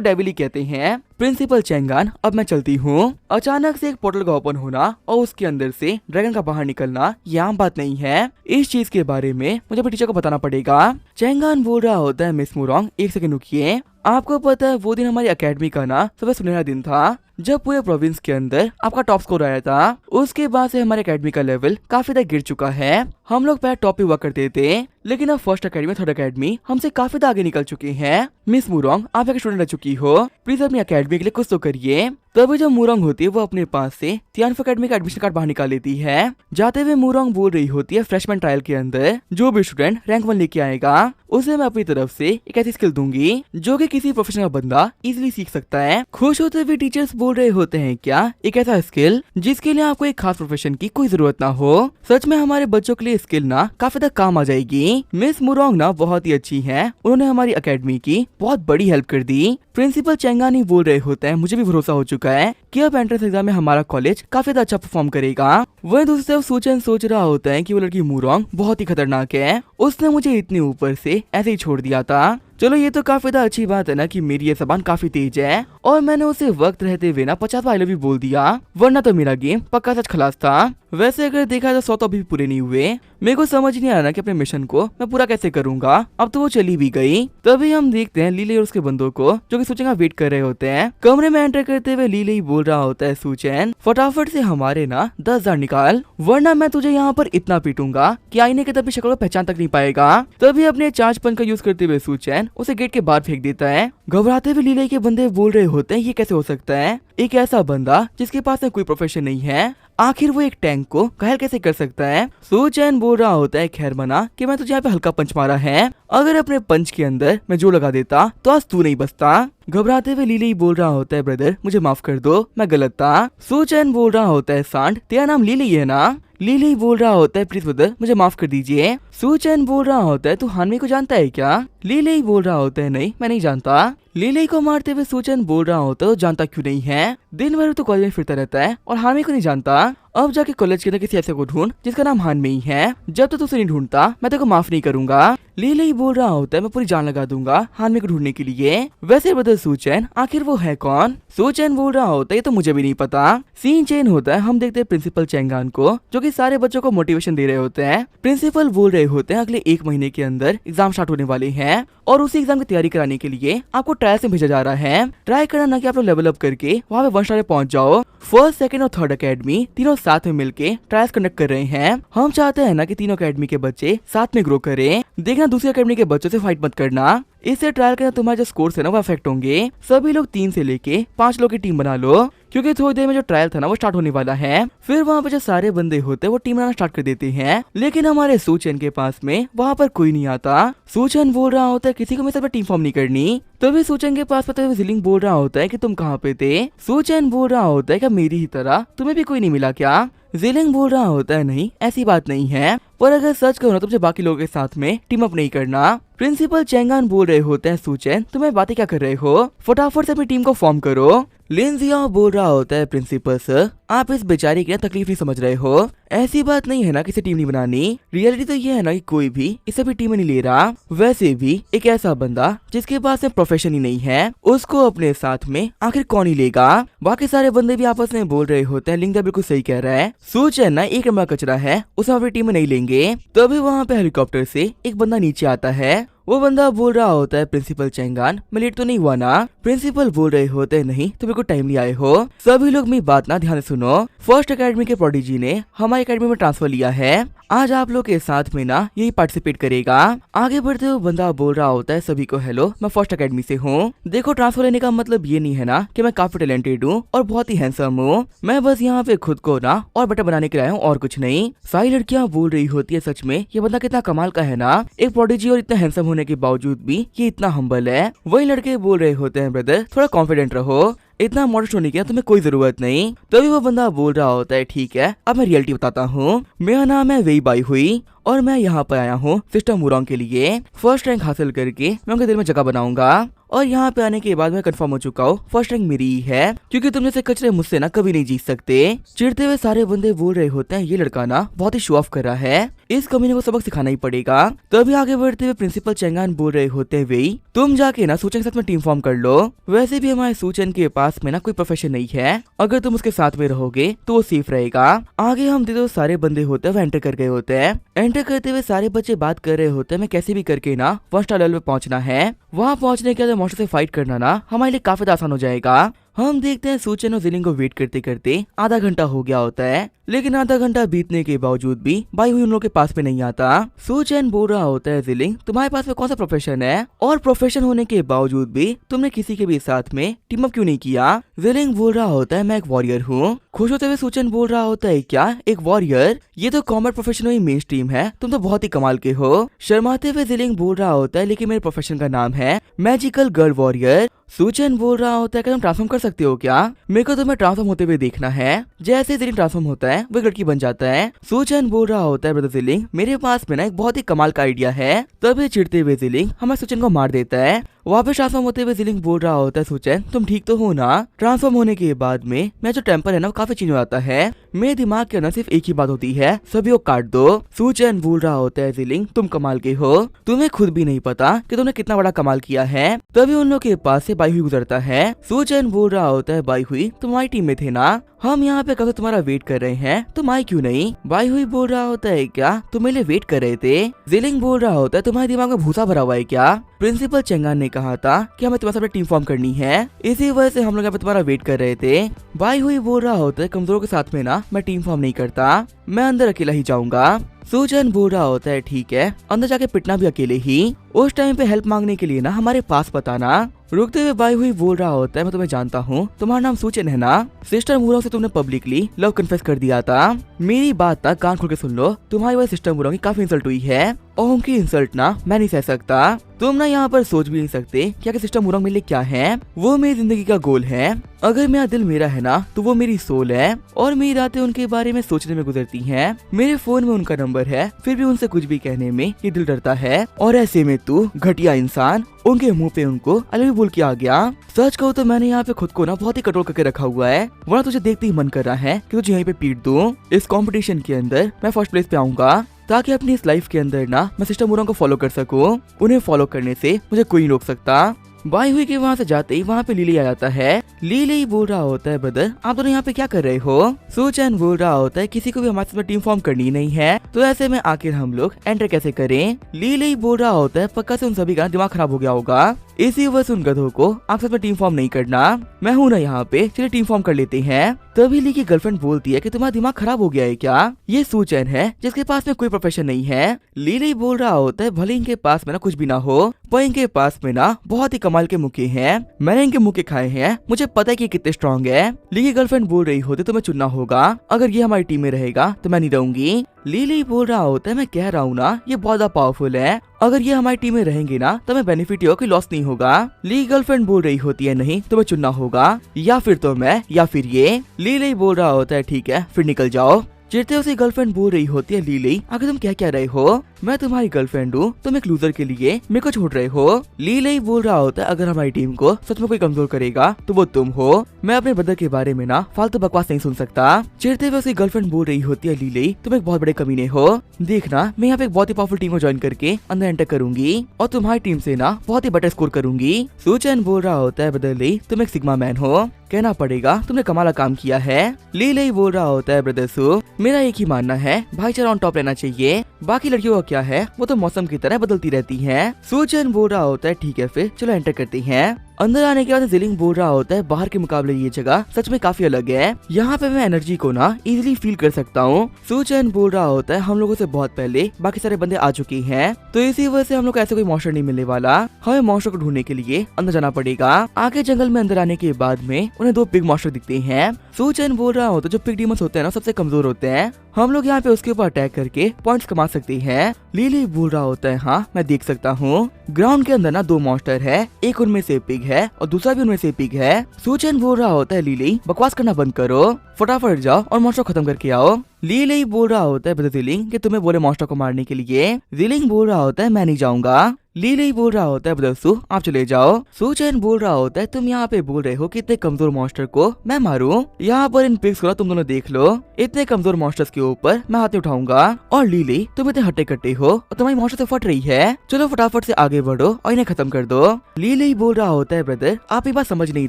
डेविल ही कहते हैं। प्रिंसिपल चेंगान अब मैं चलती हूँ। अचानक से एक पोर्टल का ओपन होना और उसके अंदर से ड्रैगन का बाहर निकलना ये आम बात नहीं है, इस चीज के बारे में मुझे अपने टीचर को बताना पड़ेगा। चेंगान बोल रहा होता है मिस मुरोंग एक सेकंड रुकिए, आपको पता है वो दिन हमारी एकेडमी का ना सबसे सुनहरा दिन था जब पूरे प्रोविंस के अंदर आपका टॉप स्कोर आया था। उसके बाद से हमारे एकेडमी का लेवल काफी तक गिर चुका है, हम लोग पहले टॉप पे हुआ करते थे लेकिन अब फर्स्ट एकेडमी थर्ड एकेडमी हमसे काफी आगे निकल चुके हैं। मिस मुरोंग आप एक स्टूडेंट रह चुकी हो, प्लीज अपनी एकेडमी के लिए कुछ तो करिए। तभी जो मुरोंग होती है वो अपने पास से तियानफो एकेडमी का एडमिशन कार्ड बाहर निकाल लेती है। जाते हुए मुरोंग बोल रही होती है फ्रेशमैन ट्रायल के अंदर जो भी स्टूडेंट रैंक 1 लेके आएगा उसे मैं अपनी तरफ से एक ऐसी स्किल दूंगी जो कि किसी प्रोफेशनल बंदा इजीली सीख सकता है। खुश होते हुए टीचर्स बोल रहे होते हैं क्या एक ऐसा स्किल जिसके लिए आपको एक खास प्रोफेशन की कोई जरूरत ना हो, सच में हमारे बच्चों के लिए स्किल ना काफी तक काम आ जाएगी। मिस मुरोंग ना बहुत ही अच्छी है, उन्होंने हमारी एकेडमी की बहुत बड़ी हेल्प कर दी। प्रिंसिपल चेंगानी बोल रहे होते हैं मुझे भी भरोसा हो चुका है कि अब एंट्रेंस एग्जाम में हमारा कॉलेज काफी अच्छा परफॉर्म करेगा। वहीं दूसरी तरफ सुचेन सोच रहा होता है कि वो लड़की मुरोंग बहुत ही खतरनाक है, उसने मुझे इतने ऊपर से ऐसे ही छोड़ दिया था। चलो ये तो काफी अच्छी बात है ना कि मेरी ये जबान काफी तेज है और मैंने उसे वक्त रहते हुए ना 50 बार आई लव यू बोल दिया, वरना तो मेरा गेम पक्का सच खलास था। वैसे अगर देखा तो 100 तो अभी भी पूरे नहीं हुए, मेरे को समझ नहीं आ रहा कि अपने मिशन को मैं पूरा कैसे करूंगा। अब तो वो चली भी गई। तभी हम देखते हैं लीले और उसके बंदों को जो कि सुचेन का वेट कर रहे होते हैं। कमरे में एंटर करते हुए लीले ही बोल रहा होता है सुचेन फटाफट से हमारे ना 10,000 निकाल, वरना मैं तुझे यहाँ पर इतना पीटूंगा कि आईने के तभी शक्ल को पहचान तक नहीं पाएगा। तभी अपने चार्ज पंच का यूज करते हुए सुचेन उसे गेट के बाहर फेंक देता है। घबराते हुए लीले के बंदे बोल रहे होते हैं ये कैसे हो सकता है, एक ऐसा बंदा जिसके पास कोई प्रोफेशन नहीं है, आखिर वो एक टैंक को घायल कैसे कर सकता है। सुचेन बोल रहा होता है खैर मना कि मैं तुझे यहाँ पे हल्का पंच मारा है, अगर अपने पंच के अंदर मैं जो लगा देता तो आज तू नहीं बचता। घबराते हुए लीले ही बोल रहा होता है ब्रदर मुझे माफ कर दो मैं गलत था। सुचेन बोल रहा होता है सांड तेरा नाम लीले ही है ना। लीले ही बोल रहा होता है प्लीज ब्रदर मुझे माफ कर दीजिए। सुचेन बोल रहा होता है तू हानवी को जानता है क्या। लीले ही बोल रहा होता है नहीं मैं नहीं जानता। लीले को मारते हुए सुचेन बोल रहा होता है जानता क्यों नहीं है, दिन भर तो कॉलेज में फिरता रहता है और हानवी को नहीं जानता। अब जाके कॉलेज के अंदर किसी ऐसे को ढूंढ जिसका नाम हानवी ही है, जब तक उसे नहीं ढूंढता मैं तेरे को माफ नहीं करूंगा। लीले ही बोल रहा होता है मैं पूरी जान लगा दूंगा हानवी को ढूंढने के लिए। वैसे ब्रदर सुचेन आखिर वो है कौन। सुचेन बोल रहा होता है ये तो मुझे भी नहीं पता। सीन चेंज होता है, हम देखते हैं प्रिंसिपल चेंगान को जो कि सारे बच्चों को मोटिवेशन दे रहे होते हैं। प्रिंसिपल बोल रहे होते हैं अगले 1 महीने के अंदर एग्जाम स्टार्ट होने वाले हैं और उसी एग्जाम की तैयारी कराने के लिए आपको ट्रायल से भेजा जा रहा है। ट्राई करना ना कि आप लोग लेवल अप करके वहाँ पे 1 स्टार पे पहुंच जाओ। फर्स्ट सेकंड और थर्ड एकेडमी तीनों साथ में मिलके ट्रायल्स कंडक्ट कर रहे हैं। हम चाहते हैं ना कि तीनों एकेडमी के बच्चे साथ में ग्रो करें। देखना दूसरी एकेडमी के बच्चों से फाइट मत करना, इससे ट्रायल के तुम्हारे जो स्कोर्स है ना वो अफेक्ट होंगे। सभी लोग 3 से लेके 5 लोग की टीम बना लो क्योंकि थोड़ी देर में जो ट्रायल था ना वो स्टार्ट होने वाला है। फिर वहाँ पे जो सारे बंदे होते हैं वो टीम बनाना स्टार्ट कर देते हैं, लेकिन हमारे सुचेन के पास में वहाँ पर कोई नहीं आता। सुचेन बोल रहा होता है किसी को मेरे साथ टीम फॉर्म नहीं करनी। तभी सुचेन के पास पता है जिलिंग बोल रहा होता है कि तुम कहाँ पे थे। सुचेन बोल रहा होता है कि मेरी ही तरह तुम्हें भी कोई नहीं मिला क्या। जिलिंग बोल रहा होता है नहीं ऐसी बात नहीं है, पर अगर सच कहो ना तो मुझे बाकी लोगों के साथ में टीम अप नहीं करना। प्रिंसिपल चेंगान बोल रहे होते हैं सुचेन तुम्हें बातें क्या कर रहे हो, फटाफट से अपनी टीम को फॉर्म करो। लिन जियाओ बोल रहा होता है प्रिंसिपल सर आप इस बेचारे की तकलीफ नहीं समझ रहे हो। ऐसी बात नहीं है ना किसी टीम नहीं बनानी। रियलिटी तो ये है ना कि कोई भी इसे भी टीम में नहीं ले रहा। वैसे भी एक ऐसा बंदा जिसके पास में प्रोफेशन ही नहीं है, उसको अपने साथ में आखिर कौन ही लेगा। बाकी सारे बंदे भी आपस में बोल रहे होते हैं। लिंगा बिल्कुल सही कह रहा है। सोचें ना, एक नंबर कचरा है, उसे अपनी टीम में नहीं लेंगे। तभी वहाँ पे हेलीकॉप्टर से एक बंदा नीचे आता है। वो बंदा बोल रहा होता है, प्रिंसिपल चेंगान मैं लेट तो नहीं हुआ ना। प्रिंसिपल बोल रहे होते हैं, नहीं तो बिल्कुल टाइमली आए हो। सभी लोग मेरी बात ना ध्यान से सुनो। फर्स्ट एकेडमी के प्रोडिजी ने हमारी एकेडमी में ट्रांसफर लिया है। आज आप लोग के साथ में ना यही पार्टिसिपेट करेगा। आगे बढ़ते हुए बंदा बोल रहा होता है, सभी को हेलो, मैं फर्स्ट एकेडमी से हूँ। देखो, ट्रांसफर लेने का मतलब ये नहीं है ना कि मैं काफी टैलेंटेड हूँ और बहुत ही हैंडसम हूँ। मैं बस यहाँ पे खुद को ना और बेटर बनाने के लिए आया हूँ और कुछ नहीं। सारी लड़कियाँ बोल रही होती है, सच में ये बंदा कितना कमाल का है ना, एक प्रोडिजी और इतना हैंडसम होने के बावजूद भी ये इतना हम्बल है। वही लड़के बोल रहे होते हैं, ब्रदर थोड़ा कॉन्फिडेंट रहो, इतना मॉडस्ट होने की तुम्हें कोई जरूरत नहीं। तभी वो बंदा बोल रहा होता है, ठीक है अब मैं रियलिटी बताता हूँ। मेरा नाम है वेई बाई हुई और मैं यहाँ पर आया हूँ सिस्टर मुरोंग के लिए। फर्स्ट रैंक हासिल करके मैं उनके दिल में जगह बनाऊंगा और यहाँ पे आने के बाद मैं कंफर्म हो चुका हूँ फर्स्ट रैंक मेरी ही है, क्योंकि तुम जैसे कचरे मुझसे ना कभी नहीं जीत सकते। चिढ़ते हुए सारे बंदे बोल रहे होते हैं, ये लड़का ना बहुत ही शो ऑफ कर रहा है, इस कमीने को सबक सिखाना ही पड़ेगा। तभी आगे बढ़ते हुए प्रिंसिपल चेंगान बोल रहे होते हैं, वेई तुम जाके ना सूचन के साथ में टीम फॉर्म कर लो। वैसे भी हमारे सूचन के पास में ना कोई प्रोफेशन नहीं है, अगर तुम उसके साथ में रहोगे तो वो सेफ रहेगा। आगे हम देखो सारे बंदे होते हैं वो एंटर कर गए होते हैं। एंटर करते हुए सारे बच्चे बात कर रहे होते हैं, मैं कैसे भी करके ना 1 स्टार लेवल पे पहुंचना है। वहाँ पहुंचने के बाद मॉन्स्टर से फाइट करना ना हमारे लिए काफी आसान हो जाएगा। हम देखते हैं सूचन और जिलिंग को वेट करते करते आधा घंटा हो गया होता है, लेकिन आधा घंटा बीतने के बावजूद भी बाई हुई उन लोगों के पास में नहीं आता। सूचन बोल रहा होता है, जिलिंग तुम्हारे पास में कौन सा प्रोफेशन है और प्रोफेशन होने के बावजूद भी तुमने किसी के भी साथ में टीम अप क्यों नहीं किया। जिलिंग बोल रहा होता है, मैं एक वॉरियर हूँ। खुश होते हुए सूचन बोल रहा होता है, क्या एक वॉरियर, ये तो कॉमर्स प्रोफेशन में मेन स्ट्रीम है, तुम तो बहुत ही कमाल के हो। शर्माते हुए जिलिंग बोल रहा होता है, लेकिन मेरे प्रोफेशन का नाम है मैजिकल गर्ल वॉरियर। सूचन बोल रहा होता है, क्या तुम ट्रांसफॉर्म कर सकते हो क्या, मेरे को तुम्हें ट्रांसफॉर्म होते हुए देखना है। जैसे जिलिंग ट्रांसफॉर्म होता है वो लड़की बन जाता है। सूचन बोल रहा होता है, ब्रदर जिलिंग मेरे पास में ना एक बहुत ही कमाल का आइडिया है। तभी चिढ़ते हुए जिलिंग हमें सूचन को मार देता है। वापस ट्रांसफॉर्म होते हुए जिलिंग बोल रहा होता है, सूचन तुम ठीक तो हो ना। ट्रांसफॉर्म होने के बाद में मेरा जो टेम्पर है ना वो काफी चेंज हो जाता है। मेरे दिमाग के अंदर सिर्फ एक ही बात होती है, सभी को काट दो। सूचन बोल रहा होता है, जिलिंग तुम कमाल के हो, तुम्हें खुद भी नहीं पता कि तुमने कितना बड़ा कमाल किया है। तभी उन लोग के पास से बाई हुई गुजरता है। सूचन बोल रहा होता है, बाई हुई तुम्हारी टीम में थे ना, हम यहाँ पे कब से तुम्हारा वेट कर रहे हैं, तुम आए क्यों नहीं। बाई हुई बोल रहा होता है, क्या तुम मेरे लिए वेट कर रहे थे। जिलिंग बोल रहा होता है, तुम्हारे दिमाग में भूसा भरा हुआ है क्या। प्रिंसिपल चेंगान ने कहा था कि हमें तुम्हारे साथ टीम फॉर्म करनी है, इसी वजह से हम लोग यहाँ पे तुम्हारा वेट कर रहे थे। बाई हुई बोल रहा होता है, कमजोरों के साथ में ना मैं टीम फॉर्म नहीं करता, मैं अंदर अकेला ही जाऊंगा। सूचन बोल रहा होता है, ठीक है अंदर जाके पिटना भी अकेले ही, उस टाइम पे हेल्प मांगने के लिए ना हमारे पास बताना। रुकते हुए बाई हुई बोल रहा होता है, मैं तुम्हें जानता हूँ, तुम्हारा नाम सूचन है ना, सिस्टर मुरोंग से तुमने पब्लिकली लव कन्फेस कर दिया था। मेरी बात तक कान खोल के सुन लो, तुम्हारी वजह सिस्टर मुरोंग की काफी इंसल्ट हुई है और उनकी इंसल्ट ना मैं नहीं सह सकता। तुम ना यहाँ पर सोच भी नहीं सकते क्या कि सिस्टर मुरोंग मेरे लिए क्या है, वो मेरी जिंदगी का गोल है। अगर मेरा दिल मेरा है ना तो वो मेरी सोल है और मेरी रातें उनके बारे में सोचने में गुजरती हैं। मेरे फोन में उनका नंबर है, फिर भी उनसे कुछ भी कहने में ये दिल डरता है। और ऐसे में तू घटिया इंसान, उनके मुंह पे उनको अलग बोल के आ गया। सच कहूँ तो मैंने यहाँ पे खुद को ना बहुत ही कंट्रोल करके रखा हुआ है, वरना तुझे देखते ही मन कर रहा है कि तुझे यहीं पे पीट दूं। इस कंपटीशन के अंदर मैं फर्स्ट प्लेस पे आऊंगा, ताकि अपनी इस लाइफ के अंदर ना मैं सिस्टर मुरोंग को फॉलो कर सकूं। उन्हें फॉलो करने से मुझे कोई नहीं रोक सकता। बाई हुई के वहाँ से जाते ही वहाँ पे लीली आ जाता है। लीली बोल रहा होता है, ब्रदर आप दोनों यहाँ पे क्या कर रहे हो। सूचन बोल रहा होता है, किसी को भी हमारे साथ टीम फॉर्म करनी नहीं है, तो ऐसे में आखिर हम लोग एंटर कैसे करें। लीली बोल रहा होता है, पक्का से उन सभी का दिमाग खराब हो गया होगा, इसी वजह से उन गधों को आप साथ में टीम फॉर्म नहीं करना। मैं हूँ ना यहाँ पे, चलिए टीम फॉर्म कर लेते हैं। तभी ली की गर्लफ्रेंड बोलती है कि तुम्हारा दिमाग खराब हो गया है क्या, ये सूचन है जिसके पास में कोई प्रोफेशन नहीं है। लीली बोल रहा होता है, भले इनके पास में ना कुछ भी ना हो, पर इनके पास में ना बहुत ही कमाल के मुक्के हैं, मैंने इनके मुक्के खाए हैं, मुझे पता है कि कितने स्ट्रॉन्ग है। ली की गर्लफ्रेंड बोल रही होती तुम्हें चुनना होगा, अगर ये हमारी टीम में रहेगा तो मैं नहीं रहूंगी। लीली बोल रहा होता है, मैं कह रहा हूँ ना ये बहुत ज्यादा पावरफुल है, अगर ये हमारी टीम में रहेंगे ना तो हमें बेनिफिट ही हो, कोई लॉस नहीं होगा। ली गर्लफ्रेंड बोल रही होती है, नहीं तुम्हें चुनना होगा, या फिर तो मैं या फिर ये। लीली बोल रहा होता है, ठीक है फिर निकल जाओ। चिढ़ते उसकी गर्लफ्रेंड बोल रही होती है, ली लई आखिर तुम क्या कह रहे हो, मैं तुम्हारी गर्लफ्रेंड हूँ, तुम एक लूजर के लिए मेरे को छोड़ रहे हो। ली लई बोल रहा होता है, अगर हमारी टीम को सच में कोई कमजोर करेगा तो वो तुम हो, मैं अपने ब्रदर के बारे में ना फालतू बकवास नहीं सुन सकता। चिढ़ते हुए उसकी गर्लफ्रेंड बोल रही होती है, ली लई तुम एक बहुत बड़े कमीने हो, देखना मैं यहाँ पे एक बहुत ही पावरफुल टीम को ज्वाइन करके अंदर एंटर करूंगी और तुम्हारी टीम से ना बहुत ही बेटर स्कोर करूंगी। सूचन बोल रहा होता है, ब्रदर ली तुम एक सिग्मा मैन हो, कहना पड़ेगा तुमने कमाल का काम किया है। ली लई बोल रहा होता है, ब्रदर सू मेरा एक ही मानना है, भाईचारा ऑन टॉप रहना चाहिए, बाकी लड़कियों का क्या है वो तो मौसम की तरह बदलती रहती हैं। सूचन बोल रहा होता है, ठीक है फिर चलो एंटर करते हैं। अंदर आने के बाद जिलिंग बोल रहा होता है, बाहर के मुकाबले ये जगह सच में काफी अलग है, यहाँ पे मैं एनर्जी को ना इजीली फील कर सकता हूँ। सूचन बोल रहा होता है, हम लोगों से बहुत पहले बाकी सारे बंदे आ चुके हैं, तो इसी वजह से हम लोग को ऐसे कोई मॉन्स्टर नहीं मिलने वाला, हमें मॉन्स्टर को ढूंढने के लिए अंदर जाना पड़ेगा। आगे जंगल में अंदर आने के बाद में उन्हें 2 बिग मॉन्स्टर दिखते हैं। सूचन बोल रहा होता है, जो पिग डीमंस होते हैं ना सबसे कमजोर होते हैं, हम लोग यहाँ पे उसके ऊपर अटैक करके पॉइंट्स कमा सकते हैं। ली लई बोल रहा होता है, हाँ मैं देख सकता हूँ, ग्राउंड के अंदर ना 2 मॉन्स्टर है, एक उनमें से पिग है और दूसरा भी उनमें से पिग है। सूचन बोल रहा होता है, ली लई बकवास करना बंद करो, फटाफट जाओ और मॉन्स्टर खत्म करके आओ। ली लई बोल रहा होता है, ब्रदर जिलिंग कि तुम्हें बोले मॉन्स्टर को मारने के लिए। जिलिंग बोल रहा होता है, मैं नहीं जाऊंगा। ली लई बोल रहा होता है, ब्रदर सू आप चले जाओ। सूचन बोल रहा होता है, तुम यहाँ पे बोल रहे हो कि इतने कमजोर मॉन्स्टर को मैं मारूं, यहाँ पर इन पिग्स को तुम दोनों देख लो, इतने कमजोर मॉन्स्टर्स के ऊपर मैं हाथ नहीं उठाऊंगा। और ली लई तुम इतने हट्टे कट्टे हो और तुम्हारी मॉन्स्टर से फट रही है, चलो फटाफट से आगे बढ़ो और इन्हें खत्म कर दो। ली लई बोल रहा होता है, ब्रदर आप ये बात समझ नहीं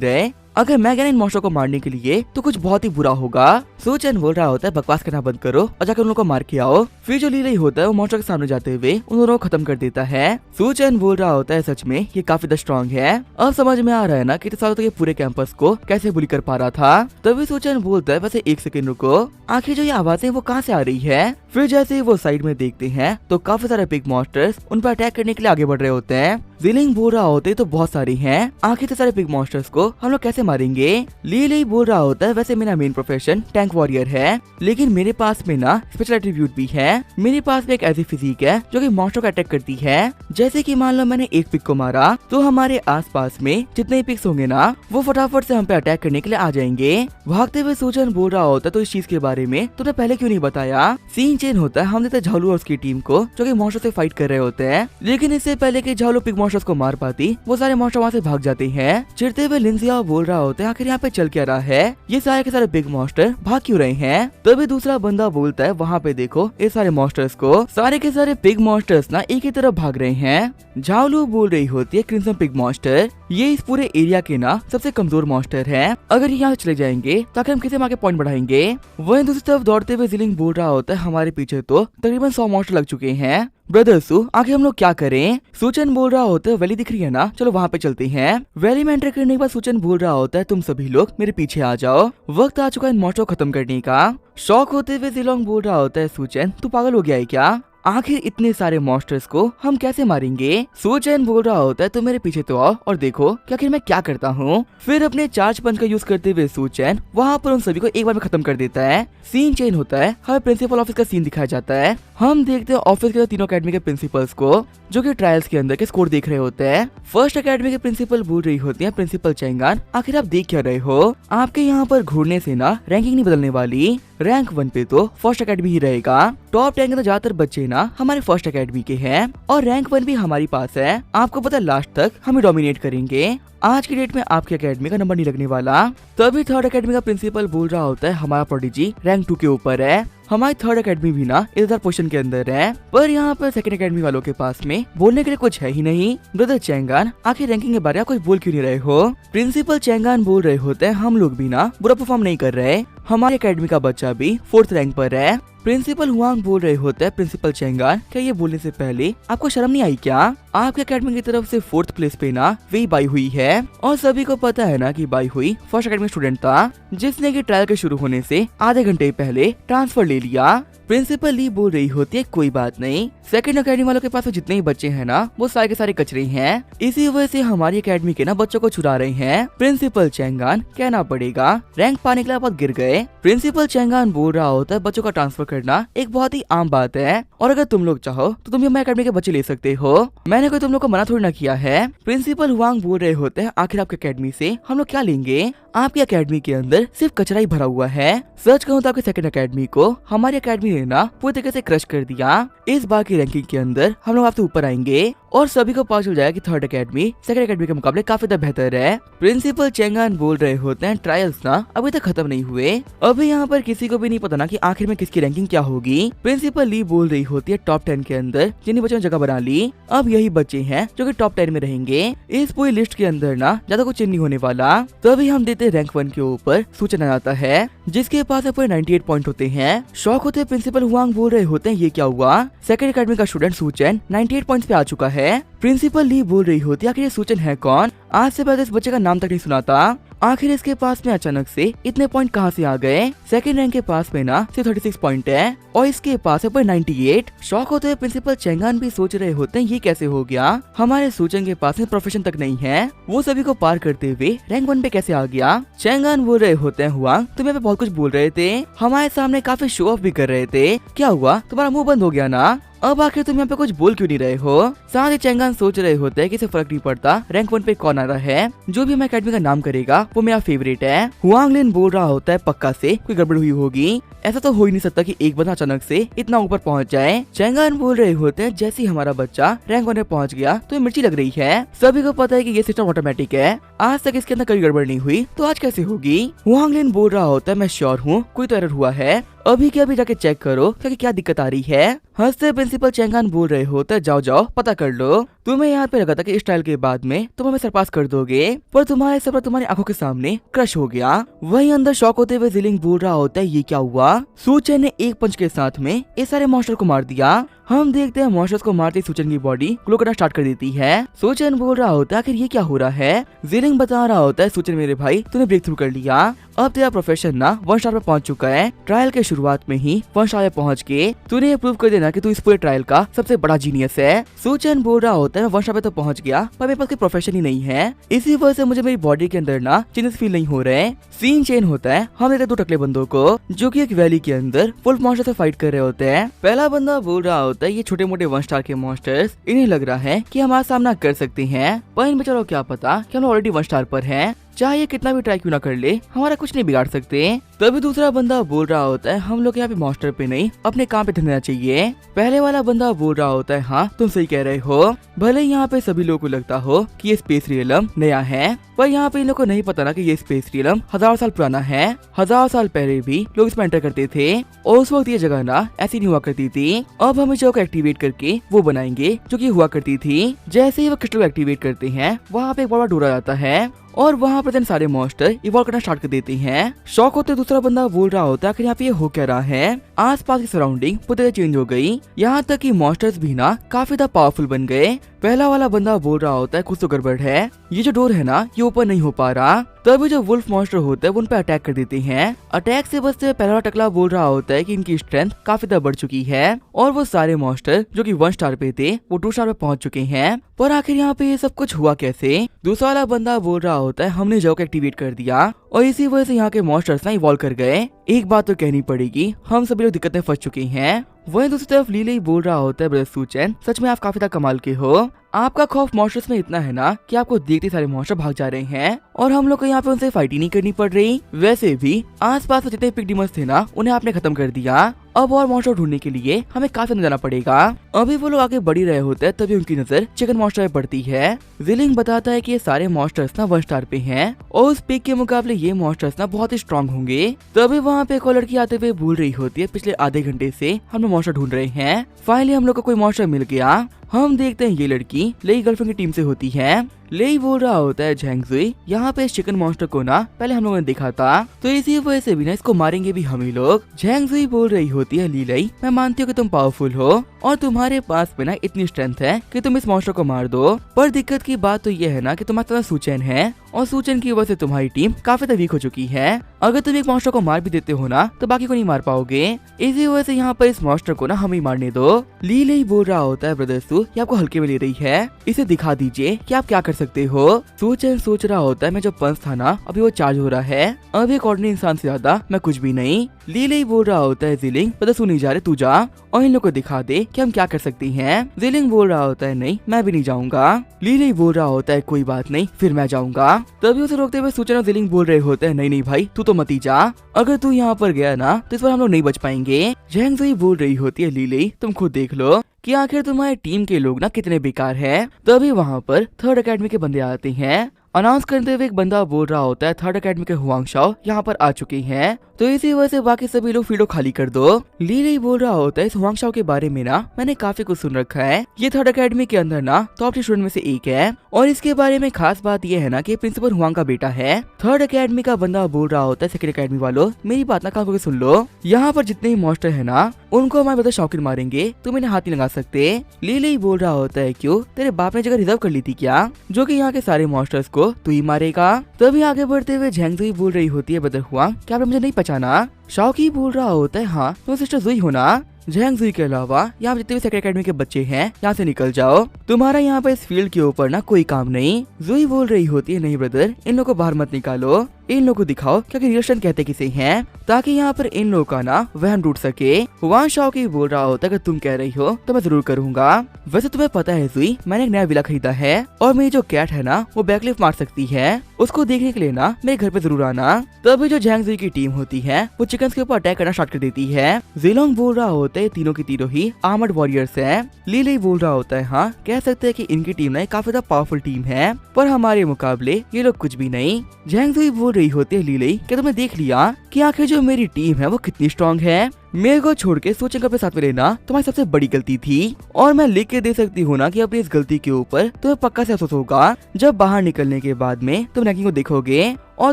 रहे, अगर मैं गया इन मॉन्स्टर को मारने के लिए तो कुछ बहुत ही बुरा होगा। सूचन बोल रहा होता है, बकवास करना बंद करो और जाकर उन लोगों को मार के आओ। फिर जो ली लई होता है वो मॉन्स्टर के सामने जाते हुए उन दोनों को खत्म कर देता है। सूचन बोल रहा होता है, सच में ये काफी स्ट्रॉन्ग है, अब समझ में आ रहा है ना कि सालों तक ये पूरे कैंपस को कैसे बुली कर पा रहा था। तभी सूचन बोलता है, वैसे 1 सेकंड रुको, आखिर जो ये आवाजें वो कहाँ से आ रही है। फिर जैसे ही वो साइड में देखते हैं तो काफी सारे पिग मॉन्स्टर्स उन पर अटैक करने के लिए आगे बढ़ रहे होते हैं। जिलिंग बोल रहा होते तो बहुत सारी हैं, आखिर सारे पिग मॉन्स्टर्स को हम लोग कैसे मारेंगे। ली लई बोल रहा होता है, वैसे मेरा मेन प्रोफेशन टैंक वॉरियर है, लेकिन मेरे पास में ना स्पेशल एट्रीब्यूट भी है, मेरे पास में एक ऐसी फिजिक है जो कि मॉन्स्टर को अटैक करती है। जैसे कि मान लो मैंने एक पिग को मारा तो हमारे आसपास में जितने पिग्स होंगे ना वो फटाफट से हम पे अटैक करने के लिए आ जाएंगे। भागते हुए सूचन बोल रहा होता है, तो इस चीज के बारे में तुमने पहले क्यों नहीं बताया। सीन चेंज होता है, हम देखते झालू और उसकी टीम को जो कि मॉन्स्टर से फाइट कर रहे होते हैं, लेकिन इससे पहले कि झालू पिग मॉन्स्टर्स को मार पाती वो सारे मॉन्स्टर वहाँ से भाग जाते हैं। चिढ़ते हुए लिंजिया बोल रहा होता है, आखिर यहाँ पे चल क्या रहा है, ये सारे के सारे बिग मॉन्स्टर भाग क्यों रहे हैं। तभी दूसरा बंदा बोलता है, वहाँ पे देखो ये सारे मॉन्स्टर्स को, सारे के सारे पिग मॉन्स्टर्स ना एक ही तरफ भाग रहे हैं। झालू बोल रही होती है, क्रिम्सन पिग मॉन्स्टर ये इस पूरे एरिया के ना सबसे कमजोर मॉन्स्टर है, अगर यहाँ चले जाएंगे तो हम किसी माँ के पॉइंट बढ़ाएंगे। वहीं दूसरी तरफ दौड़ते हुए जिलिंग बोल रहा होता है, हमारे पीछे तो तकरीबन 100 मॉन्स्टर लग चुके हैं, ब्रदर सू आगे हम लोग क्या करें। सूचन बोल रहा होता है, वैली दिख रही है ना, चलो वहाँ पे चलते हैं। वैली में एंटर करने के बाद सूचन बोल रहा होता है, तुम सभी लोग मेरे पीछे आ जाओ, वक्त आ चुका है इन मॉन्स्टर को खत्म करने का। शौक होते हुए जिलोंग बोल रहा होता है, सूचन तू पागल हो गया है क्या, आखिर इतने सारे मॉन्स्टर्स को हम कैसे मारेंगे। सूचन बोल रहा होता है, तो मेरे पीछे तो आओ और देखो कि आखिर मैं क्या करता हूँ। फिर अपने चार्ज पंच का यूज करते हुए सूचन वहाँ पर उन सभी को एक बार में खत्म कर देता है। सीन चेंज होता है, हमें प्रिंसिपल ऑफिस का सीन दिखाया जाता है। हम देखते हैं ऑफिस के तीनों अकेडमी के प्रिंसिपल्स को जो कि ट्रायल्स के अंदर के स्कोर देख रहे होते हैं। फर्स्ट अकेडमी के प्रिंसिपल बोल रही होती है, प्रिंसिपल चेंगान आखिर आप देख क्या रहे हो, आपके यहाँ पर घूरने से ना रैंकिंग नहीं बदलने वाली, रैंक 1 पे तो फर्स्ट अकेडमी ही रहेगा। टॉप 10 के तो ज्यादातर बच्चे ना हमारे फर्स्ट अकेडमी के हैं और रैंक 1 भी हमारे पास है, आपको पता लास्ट तक हम डोमिनेट करेंगे, आज की डेट में आपकी अकेडमी का नंबर नहीं लगने वाला। तभी थर्ड अकेडमी का प्रिंसिपल बोल रहा होता है, हमारा प्रोडिजी रैंक 2 के ऊपर है, हमारी थर्ड अकेडमी भी ना इधर पोजीशन के अंदर है, पर यहाँ पर सेकंड अकेडमी वालों के पास में बोलने के लिए कुछ है ही नहीं। ब्रदर चेंगान आखिर रैंकिंग के बारे में कुछ बोल क्यों नहीं रहे हो। प्रिंसिपल चेंगान बोल रहे होते हैं, हम लोग भी ना बुरा परफॉर्म नहीं कर रहे, हमारे अकेडमी का बच्चा भी 4th रैंक पर है। प्रिंसिपल हुआंग बोल रहे होते हैं, प्रिंसिपल चेंगान क्या ये बोलने से पहले आपको शर्म नहीं आई क्या, आपके अकेडमी की तरफ से 4th प्लेस पे ना वही बाई हुई है और सभी को पता है ना कि बाई हुई फर्स्ट अकेडमी स्टूडेंट था जिसने कि ट्रायल के शुरू होने से आधे घंटे पहले ट्रांसफर ले लिया। प्रिंसिपल ली बोल रही होती है, कोई बात नहीं, सेकंड अकेडमी वालों के पास तो जितने ही बच्चे हैं ना वो सारे के सारे कचरे हैं, इसी वजह से हमारी अकेडमी के ना बच्चों को चुरा रहे हैं। प्रिंसिपल चेंगान कहना पड़ेगा रैंक पाने के लिए बहुत गिर गए। है। प्रिंसिपल चैंगान बोल रहा होता है बच्चों का ट्रांसफर करना एक बहुत ही आम बात है और अगर तुम लोग चाहो तो तुम भी हमारे अकेडमी के बच्चे ले सकते हो। मैंने कोई तुम लोग को मना थोड़ी ना किया है। प्रिंसिपल हुआंग बोल रहे होते हैं आखिर आपके अकेडमी से हम लोग क्या लेंगे? आपकी अकेडमी के अंदर सिर्फ कचरा ही भरा हुआ है। सच कहूँ तो आपके सेकंड अकेडमी को हमारी अकेडमी ने ना पूरी तरीके से क्रश कर दिया। इस बार की रैंकिंग के अंदर हम लोग आपसे ऊपर आएंगे और सभी को पता चल जाएगा कि थर्ड अकेडमी सेकंड अकेडमी के मुकाबले काफी ज्यादा बेहतर है। प्रिंसिपल चैंगान बोल रहे होते हैं ट्रायल्स ना अभी तक खत्म नहीं हुए। अभी यहाँ पर किसी को भी नहीं पता ना कि आखिर में किसकी रैंकिंग क्या होगी। प्रिंसिपल ली बोल रही होती है टॉप 10 के अंदर जिन्हीं बच्चों ने जगह बना ली, अब यही बच्चे हैं जो कि टॉप 10 में रहेंगे। इस पूरी लिस्ट के अंदर ना ज्यादा कुछ नहीं होने वाला। तभी हम देते रैंक 1 के ऊपर सूचना आता है जिसके पास पूरे 98 पॉइंट होते हैं। शौक होते प्रिंसिपल हुआंग बोल रहे होते हैं ये क्या हुआ? सेकंड अकेडमी का स्टूडेंट सूचन 98 पॉइंट्स पे आ चुका है। प्रिंसिपल ली बोल रही होती है आखिर ये सूचन है कौन? आज से पहले इस बच्चे का नाम तक नहीं सुना था। आखिर इसके पास में अचानक से इतने पॉइंट कहां से आ गए? सेकंड रैंक के पास में ना सिर्फ 36 पॉइंट है और इसके पास है 98। शौक होते हैं प्रिंसिपल चैंगान भी सोच रहे होते हैं ये कैसे हो गया? हमारे सूचन के पास में प्रोफेशन तक नहीं है, वो सभी को पार करते हुए रैंक 1 पे कैसे आ गया? चैंगान बोल रहे होते हैं हुआ तुम यहाँ पे बहुत कुछ बोल रहे थे, हमारे सामने काफी शो ऑफ भी कर रहे थे, क्या हुआ तुम्हारा मुंह बंद हो गया ना? अब आखिर तुम यहाँ पे कुछ बोल क्यों नहीं रहे हो? साथ ही चैंगान सोच रहे होते हैं कि इसे फर्क नहीं पड़ता रैंक 1 पे कौन आ रहा है, जो भी हमारे अकेडमी का नाम करेगा वो मेरा फेवरेट है। हुआंग लिन बोल रहा होता है पक्का से कोई गड़बड़ हुई होगी, ऐसा तो हो ही नहीं सकता कि एक बंदा अचानक से इतना ऊपर पहुंच जाए। चैंगान बोल रहे होते हैं जैसे ही हमारा बच्चा रैंक 1 में पहुंच गया तो ये मिर्ची लग रही है। सभी को पता है कि ये सिस्टम ऑटोमेटिक है, आज तक इसके अंदर कोई गड़बड़ नहीं हुई तो आज कैसे होगी? हुआंग लिन बोल रहा होता है मैं श्योर हूँ कोई तो एरर हुआ है, अभी के अभी जाके चेक करो क्योंकि क्या दिक्कत आ रही है। हंसते प्रिंसिपल चैंगान बोल रहे होते जाओ जाओ पता कर लो। तुम्हें यहाँ पे लगा था कि इस ट्रायल के बाद में तुम हमें सरपास कर दोगे, पर तुम्हारे सफर तुम्हारी आंखों के सामने क्रश हो गया। वहीं अंदर शॉक होते हुए जिलिंग बोल रहा होता है ये क्या हुआ? सूचन ने एक पंच के साथ में इस सारे मॉन्स्टर को मार दिया। हम देखते हैं मॉन्स्टर्स को मारते सूचन की बॉडी ग्लो करना स्टार्ट कर देती है। सूचन बोल रहा होता है आखिर ये क्या हो रहा है? जिलिंग बता रहा होता है सूचन मेरे भाई तूने ब्रेक थ्रू कर लिया, अब तेरा प्रोफेशन ना 1 स्टार पे पहुंच चुका है। ट्रायल के शुरुआत में ही 1 स्टार पे पहुंच के तूने ये प्रूव कर देना कि तू इस पूरे ट्रायल का सबसे बड़ा जीनियस है। सूचन बोल रहा होता है मैं 1 स्टार पे तो पहुंच गया पर मेरे पास कोई प्रोफेशन ही नहीं है, इसी वजह से मुझे मेरी बॉडी के अंदर ना चेंजेस फील नहीं हो रहे। सीन चेंज होता है, हम देखते 2 टकले बंदों को जो कि एक वैली के अंदर वुल्फ मॉन्स्टर से फाइट कर रहे होते हैं। पहला बंदा बोल रहा होता है ये छोटे मोटे 1 स्टार के मॉन्स्टर्स इन्हें लग रहा है कि हमारा सामना कर सकते हैं, पर इन बेचारों को क्या पता कि हम ऑलरेडी 1 स्टार पर हैं, चाहे ये कितना भी ट्राई क्यों ना कर ले हमारा कुछ नहीं बिगाड़ सकते। तभी दूसरा बंदा बोल रहा होता है हम लोग यहाँ पे मॉन्स्टर पे नहीं अपने काम पे ध्यान देना चाहिए। पहले वाला बंदा बोल रहा होता है हाँ तुम सही कह रहे हो, भले यहाँ पे सभी लोगों को लगता हो कि ये स्पेस रियलम नया है, पर यहाँ पे इन लोगों को नहीं पता ना कि ये स्पेस रियलम 1000 साल पुराना है। 1000 साल पहले भी लोग इसमें एंटर करते थे और उस वक्त ये जगह ना ऐसी नहीं हुआ करती थी। अब हम इस जगह को एक्टिवेट करके वो बनाएंगे जो कि हुआ करती थी। जैसे ही वो क्रिस्टल को एक्टिवेट करते हैं वहाँ पे एक बड़ा डोरा आता है और वहाँ पर सारे मॉन्स्टर इवॉल्व करना स्टार्ट कर देते हैं। शॉक होते दूसरा बंदा बोल रहा होता है कि यहाँ पे ये हो क्या रहा है? आसपास की सराउंडिंग पूरी तरह चेंज हो गई, यहाँ तक कि मॉन्स्टर्स भी ना काफी ज्यादा पावरफुल बन गए। पहला वाला बंदा बोल रहा होता है कुछ तो गड़बड़ है, ये जो डोर है ना ये ऊपर नहीं हो पा रहा। तभी जो वुल्फ मॉन्स्टर होता है वो उन पे अटैक कर देते हैं। अटैक से बचते हुए पहला टकला बोल रहा होता है कि इनकी स्ट्रेंथ काफी ज्यादा बढ़ चुकी है और वो सारे मॉन्स्टर जो कि 1 स्टार पे थे वो 2 स्टार पे पहुंच चुके हैं। पर आखिर यहाँ पे ये सब कुछ हुआ कैसे? दूसरा वाला बंदा बोल रहा होता है हमने जगह को एक्टिवेट कर दिया और इसी वजह से यहाँ के मॉन्स्टर्स ना इवॉल्व कर गए। एक बात तो कहनी पड़ेगी हम सभी लोग दिक्कत में फंस चुके हैं। वहीं दूसरी तरफ लीले बोल रहा होता है ब्रदर सूचन सच में आप काफी ज्यादा कमाल के हो, आपका खौफ मॉन्स्टर्स में इतना है ना कि आपको देखते सारे मॉन्स्टर भाग जा रहे हैं और हम लोग को यहाँ पे उनसे फाइट ही नहीं करनी पड़ रही। वैसे भी आसपास में जितने पिग डीमंस थे ना उन्हें आपने खत्म कर दिया, अब और मॉन्स्टर ढूंढने के लिए हमें काफी अंदर जाना पड़ेगा। अभी वो लोग आगे बढ़ ही रहे होते हैं तभी उनकी नजर चिकन मॉन्स्टर पे पड़ती है। जिलिंग बताता है कि ये सारे मॉन्स्टर्स ना 1 स्टार पे हैं और उस पिग के मुकाबले ये मॉन्स्टर्स ना बहुत ही स्ट्रॉन्ग होंगे। तभी वहाँ पे एक और लड़की आते हुए बोल रही होती है पिछले आधे घंटे से हम लोग मॉन्स्टर ढूंढ रहे हैं, फाइनली हम लोग को कोई मॉन्स्टर मिल गया। हम देखते हैं ये लड़की लेई गर्लफ्रेंड की टीम से होती है। लेई बोल रहा होता है झैंगजुई यहाँ पे इस चिकन मॉन्स्टर को ना पहले हम लोगों ने देखा था तो इसी वजह से भी ना इसको मारेंगे भी हम ही लोग। झैंगजुई बोल रही होती है लीलाई मैं मानती हूँ कि तुम पावरफुल हो और तुम्हारे पास में ना इतनी स्ट्रेंथ है कि तुम इस मॉन्स्टर को मार दो, पर दिक्कत की बात तो ये है ना कि तुम्हारे पास सूचन है और सूचन की वजह से तुम्हारी टीम काफी ज्यादा वीक हो चुकी है। अगर तुम एक मॉन्स्टर को मार भी देते हो ना तो बाकी को नहीं मार पाओगे, इसी वजह से यहाँ पर इस मॉन्स्टर को ना हम ही मारने दो। लीलाई बोल रहा होता है ब्रदर सू ये आपको हल्के में ले रही है, इसे दिखा दीजिए कि आप क्या कर सकते हो। सूचन सोच रहा होता है मैं जो पंच था ना अभी वो चार्ज हो रहा है, अभी एक ऑर्डिनरी इंसान से ज्यादा मैं कुछ भी नहीं। लीले बोल रहा होता है जिलिंग पता तू नहीं जा रहे, तू जा और इन लोग को दिखा दे कि हम क्या कर सकती हैं। जिलिंग बोल रहा होता है नहीं मैं भी नहीं जाऊंगा। लीले बोल रहा होता है कोई बात नहीं फिर मैं जाऊंगा। तभी उसे रोकते हुए सूचन और जिलिंग बोल रहे होते हैं नहीं नहीं भाई तू तो मत ही जा, अगर तू यहाँ पर गया ना तो इस बार हम लोग नहीं बच पाएंगे। झैंगज़ुई बोल रही होती है लीले तुम खुद देख लो कि आखिर तुम्हारी टीम के लोग ना कितने बेकार हैं। तभी वहाँ पर थर्ड एकेडमी के बंदे आते हैं। अनाउंस करते हुए एक बंदा बोल रहा होता है थर्ड एकेडमी के हुआंग शाओ यहाँ पर आ चुके हैं, तो इसी वजह से बाकी सभी लोग फील्ड खाली कर दो। लीले बोल रहा होता है इस हुआंग शाओ के बारे में ना मैंने काफी कुछ सुन रखा है, ये थर्ड एकेडमी के अंदर ना टॉप स्टूडेंट में से एक है और इसके बारे में खास बात ये है ना कि प्रिंसिपल हुआंग का बेटा है। थर्ड एकेडमी का बंदा बोल रहा होता है सेकंड एकेडमी वालों मेरी बात ना कान सुन लो, यहाँ पर जितने ही मॉन्स्टर है ना उनको हमारे बता शौकीन मारेंगे, तुम इन्हें हाथ नहीं लगा सकते। लीले बोल रहा होता है क्यों तेरे बाप ने जगह रिजर्व कर ली थी क्या, जो कि यहाँ के सारे मॉन्स्टर्स को तू ही मारेगा। तभी आगे बढ़ते हुए झैंगज़ुई बोल रही होती है ब्रदर हुआंग क्या आपने मुझे नहीं पहचाना। शाओकी बोल रहा होता है हाँ तुम सिस्टर जुई हो ना। झैंगज़ुई के अलावा यहाँ जितने भी सेकंड एकेडमी के बच्चे हैं यहाँ से निकल जाओ, तुम्हारा यहाँ पर इस फील्ड के ऊपर ना कोई काम नहीं। जुई बोल रही होती है नहीं ब्रदर इन लोगों को बाहर मत निकालो, इन लोगों को दिखाओ क्योंकि रिएक्शन कहते किसे हैं, ताकि यहाँ पर इन लोगों का ना वहन टूट सके। हुआंग शाओकी बोल रहा होता है कि तुम कह रही हो तो मैं जरूर करूंगा। वैसे तुम्हें पता है जुई मैंने एक नया विला खरीदा है और मेरी जो कैट है ना वो बैकलिफ्ट मार सकती है, उसको देखने के लिए ना मेरे घर पे जरूर आना। तभी जो झैंगज़ुई की टीम होती है वो चिकन्स के ऊपर अटैक करना स्टार्ट कर देती है। जिलोंग बोल रहा होता है तीनों की तीनों ही आर्मर्ड वॉरियर्स हैं। लीले बोल रहा होता है हाँ कह सकते हैं कि इनकी टीम ना काफी ज्यादा पावरफुल टीम है पर हमारे मुकाबले ये लोग कुछ भी नहीं। झैंगज़ुई बोल रही होती है लीले क्या तुमने देख लिया कि आखिर जो मेरी टीम है वो कितनी स्ट्रांग है, मेरे को छोड़ के सोचें अपने साथ में लेना तुम्हारी सबसे बड़ी गलती थी और मैं लिख के दे सकती हूँ ना कि अपनी इस गलती के ऊपर तुम्हें पक्का से अफसोस होगा जब बाहर निकलने के बाद में तुम रैंकिंग को देखोगे और